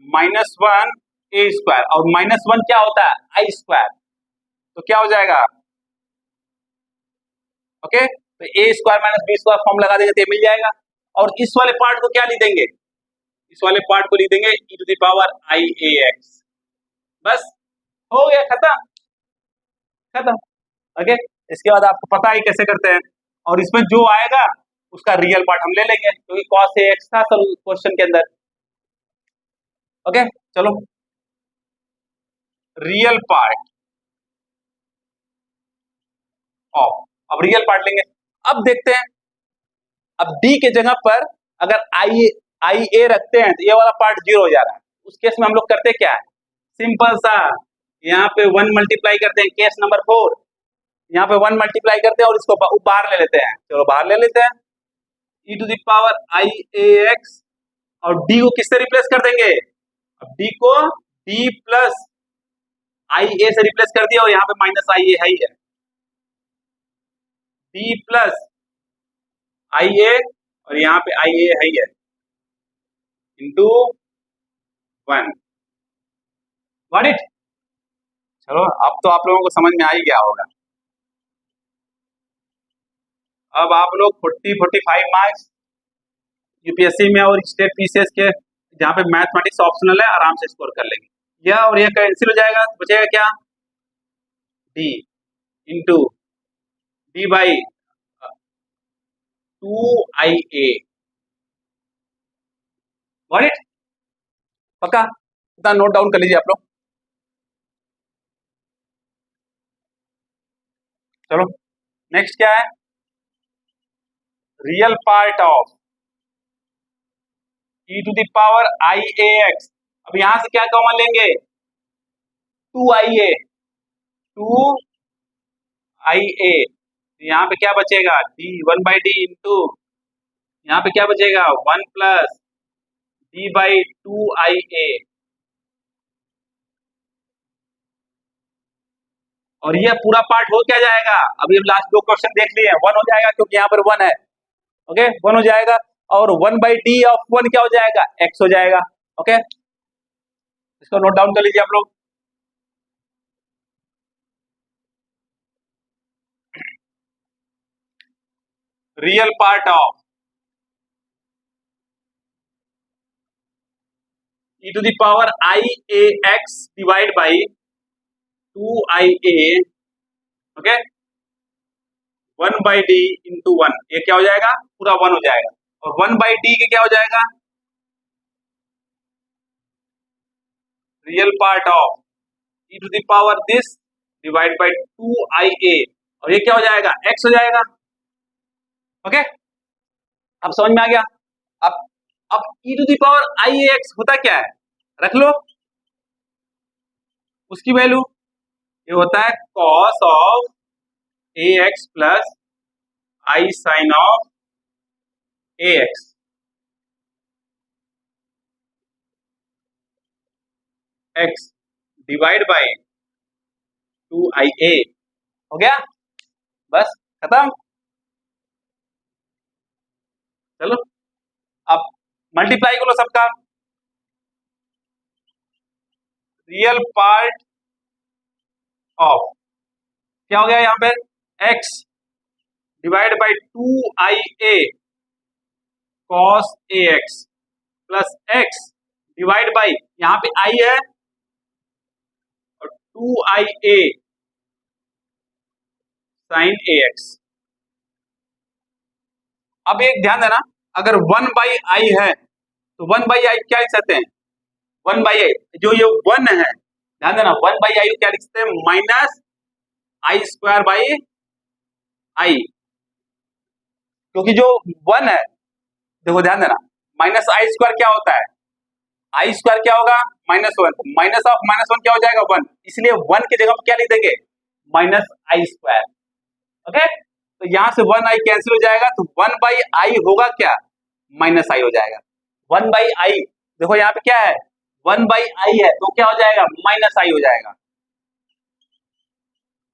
-1 a², और -1 क्या होता है, i², तो क्या हो जाएगा, ओके, तो a² माइनस b² फॉर्म लगा देंगे तो ये मिल जाएगा। और इस वाले पार्ट को क्या लिख देंगे, इस वाले पार्ट को लिख देंगे e⁻iAx, बस हो गया, खत्म खत्म, ओके। इसके बाद आपको पता है कैसे करते हैं, और इसमें जो आएगा उसका रियल पार्ट हम ले लेंगे, क्योंकि cos ax था क्वेश्चन के अंदर, ओके। चलो रियल पार्ट ऑफ, अब रियल पार्ट लेंगे। अब देखते हैं, अब डी के जगह पर अगर आई ए रखते हैं तो ये वाला पार्ट 0 हो जा रहा है, उस केस में हम लोग करते क्या है, सिंपल सा, यहाँ पे 1 मल्टीप्लाई करते हैं, केस नंबर 4, यहाँ पे 1 मल्टीप्लाई करते हैं और इसको बाहर ले लेते हैं, चलो बाहर ले लेते हैं, e⁻iAx, और डी को किससे रिप्लेस कर देंगे, अब डी को डी प्लस आई ए से रिप्लेस कर दिया, और यहाँ पे माइनस आई ए है, डी प्लस आई ए, और यहाँ पे आई ए है इंटू 1, गॉट इट। चलो अब तो आप लोगों को समझ में आ ही गया होगा। अब आप लोग 40-45 मार्क्स यूपीएससी में और स्टेट पीसीएस के जहाँ पे मैथमेटिक्स ऑप्शनल है आराम से स्कोर कर लेंगे। यह और यह कैंसिल हो जाएगा, बचेगा क्या, D into d by 2IA, got it, पक्का, इतना नोट डाउन कर लीजिए आप लोग। चलो नेक्स्ट क्या है, रियल पार्ट ऑफ e⁻iAx, अब यहां से क्या कॉमन लेंगे, 2IA, 2IA, यहाँ पे क्या बचेगा, d 1/d इंटू, यहाँ पे क्या बचेगा, 1 प्लस d/2IA, और यह पूरा पार्ट हो क्या जाएगा, अभी हम लास्ट 2 क्वेश्चन देख लिए, 1 हो जाएगा क्योंकि यहाँ पर 1 है, ओके 1 हो जाएगा, और 1/d ऑफ 1 क्या हो जाएगा, x हो जाएगा, ओके। इसको नोट डाउन कर लीजिए आप लोग। Real part of e⁻iAx divide by 2IA, okay, 1/d into 1, ये क्या हो जाएगा, पूरा 1 हो जाएगा, और 1/d के क्या हो जाएगा, real part of e⁻this divide by 2IA, और ये क्या हो जाएगा, x हो जाएगा, ओके। अब समझ में आ गया। अब e⁻iAx होता क्या है, रख लो उसकी वैल्यू, ये होता है cos of ax plus i sine of ax, x divide by 2IA, हो गया, बस खत्म। चलो अब मल्टीप्लाई करो सबका, रियल पार्ट ऑफ क्या हो गया, यहाँ पे x divide by 2IA cos ax plus x divide by, यहाँ पे i है, और 2IA साइन ax। अब एक ध्यान देना, अगर 1/i है तो 1/i क्या लिख सकते हैं, 1/i जो ये 1 है, ध्यान देना 1/i क्या लिख सकते हैं, माइनस i² बाई i, क्योंकि जो 1 है, देखो ध्यान देना, माइनस i² क्या होता है, आई स्क्वायर क्या होगा -1, माइनस ऑफ -1 क्या हो जाएगा 1, इसलिए 1 की जगह पर क्या लिख देंगे -i स्क्वायर। ओके, तो यहां से 1i कैंसिल हो जाएगा, तो 1/i होगा क्या -i हो जाएगा। 1/i देखो यहाँ पे क्या है 1/i है, तो क्या हो जाएगा -i हो जाएगा।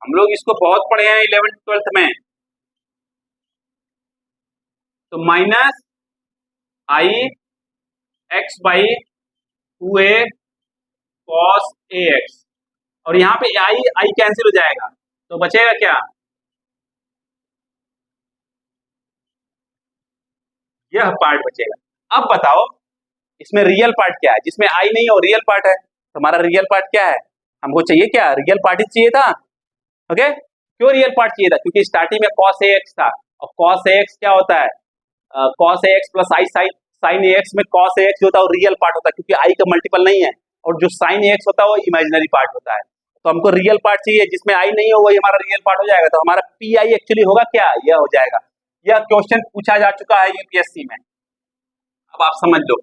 हम लोग इसको बहुत पढ़े हैं 11th 12th में। तो -i x/2a cos ax, और यहाँ पे i कैंसिल हो जाएगा, तो बचेगा क्या, यह पार्ट बचेगा। अब बताओ इसमें रियल पार्ट क्या है, जिसमें आई नहीं हो रियल पार्ट है, तो हमारा रियल पार्ट क्या है, हमको चाहिए क्या रियल पार्ट ही चाहिए था। ओके, क्यों रियल पार्ट चाहिए था, क्योंकि स्टार्टिंग में cos ax था, और cos ax क्या होता है cos ax plus i sin ax में cos ax जो होता है वो रियल पार्ट होता है, क्योंकि i का मल्टीपल नहीं है, और जो sin ax होता है वो इमेजिनरी पार्ट होता है। तो हमको रियल पार्ट चाहिए, जिसमें i नहीं हो वही हमारा रियल पार्ट हो जाएगा, तो हमारा pi एक्चुअली होगा क्या, यह हो जाएगा। यह क्वेश्चन पूछा जा चुका है यूपीएससी में, अब आप समझ लो,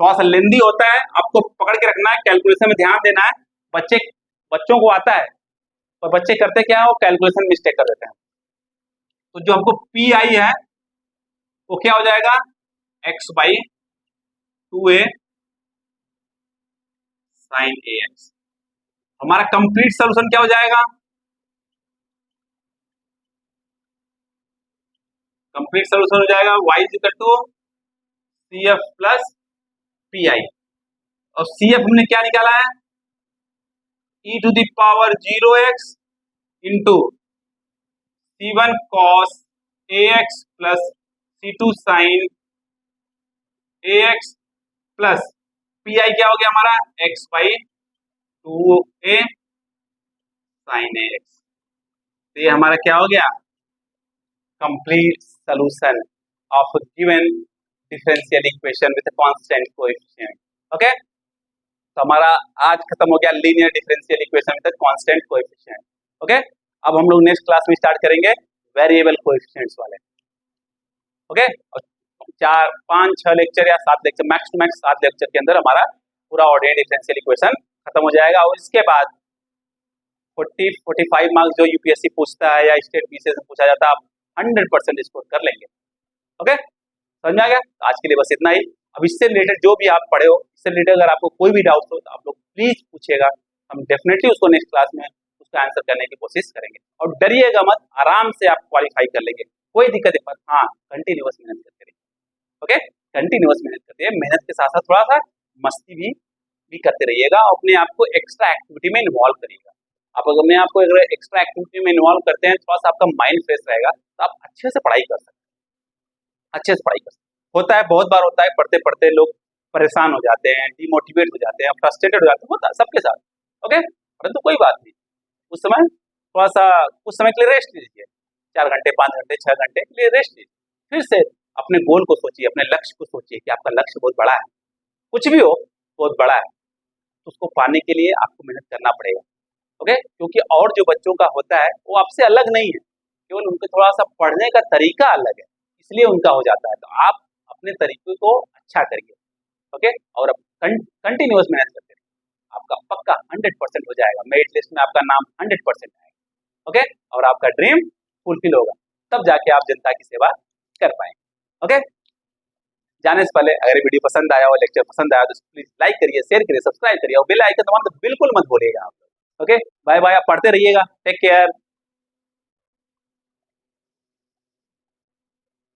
थोड़ा सा लेंदी होता है, आपको पकड़ के रखना है, कैलकुलेशन में ध्यान देना है। बच्चों को आता है, और बच्चे करते क्या है वो कैलकुलेशन मिस्टेक कर देते हैं। तो जो हमको पी आई है वो क्या हो जाएगा x/2a sin ax। हमारा कंप्लीट सोल्यूशन क्या हो जाएगा, कंप्लीट सोल्यूशन हो जाएगा y CF प्लस PI, और CF हमने क्या निकाला है e⁻0x into C1 cos ax plus C2 sin ax plus PI क्या हो गया हमारा x/2a sin ax। तो ये हमारा क्या हो गया complete solution of given differential equation with constant coefficient. Okay, तो हमारा आज खत्म हो गया linear differential equation with constant coefficient. Okay, अब हम लोग नेक्स्ट क्लास में स्टार्ट करेंगे वेरिएबल कोएफिशिएंट्स वाले। ओके, और 4 5 6 लेक्चर या 7 lecture, max to max 7 lecture के अंदर हमारा पूरा ऑर्डिनरी डिफरेंशियल इक्वेशन खत्म हो जाएगा, और इसके बाद 40-45 मार्क्स जो यूपीएससी पूछता है या स्टेट बीसीएस में पूछा जाता है, आप 100% स्कोर कर लेंगे। ओके, समझ में आ गया। आज के लिए बस इतना ही। अब इससे रिलेटेड जो भी आप पढ़े हो, इससे रिलेटेड अगर आपको कोई भी डाउट हो तो आप लोग प्लीज पूछेगा, हम डेफिनेटली उसको नेक्स्ट क्लास में उसका आंसर करने की कोशिश करेंगे। और डरिएगा मत, आराम से आप क्वालिफाई कर लेंगे, कोई दिक्कत नहीं। हाँ, कंटिन्यूअस मेहनत करते रहिए। ओके, कंटिन्यूअस मेहनत करते हैं, मेहनत के साथ साथ थोड़ा सा मस्ती भी करते रहिएगा, अपने आप को एक्स्ट्रा एक्टिविटी में इन्वॉल्व करिएगा। आप अगर अपने आप को अगर एक्स्ट्रा एक्टिविटी में इन्वॉल्व करते हैं, थोड़ा सा आपका माइंड फ्रेश रहेगा, तो आप अच्छे से पढ़ाई कर सकते हैं, अच्छे से पढ़ाई कर सकते हैं। होता है, बहुत बार होता है, पढ़ते पढ़ते लोग परेशान हो जाते हैं, डिमोटिवेट हो जाते हैं, फ्रस्ट्रेटेड हो जाते हैं, होता है सबके साथ। ओके, परंतु कोई बात नहीं, उस समय थोड़ा सा कुछ समय के लिए रेस्ट लीजिए, 4 घंटे 5 घंटे 6 घंटे के लिए रेस्ट लीजिए, फिर से अपने गोल को सोचिए, अपने लक्ष्य को सोचिए कि आपका लक्ष्य बहुत बड़ा है, कुछ भी हो बहुत बड़ा है, तो उसको पाने के लिए आपको मेहनत करना पड़ेगा। ओके, क्योंकि और जो बच्चों का होता है वो आपसे अलग नहीं है, केवल उनके थोड़ा सा पढ़ने का तरीका अलग है, इसलिए उनका हो जाता है। तो आप अपने तरीके को अच्छा करिए। ओके, और कंटिन्यूअस मेहनत करते रहिए, आपका पक्का 100% हो जाएगा, मेरिट लिस्ट में आपका नाम 100% आएगा। ओके, और आपका ड्रीम फुलफिल होगा, तब जाके आप जनता की सेवा कर पाएंगे। ओके, जाने से पहले अगर वीडियो पसंद आया हो, लेक्चर पसंद आया तो प्लीज लाइक करिए, शेयर करिए, सब्सक्राइब करिए, और बेल आइकन दबाना तो बिल्कुल मत भूलिएगा आप लोग। ओके, बाय बाय, आप पढ़ते रहिएगा, टेक केयर।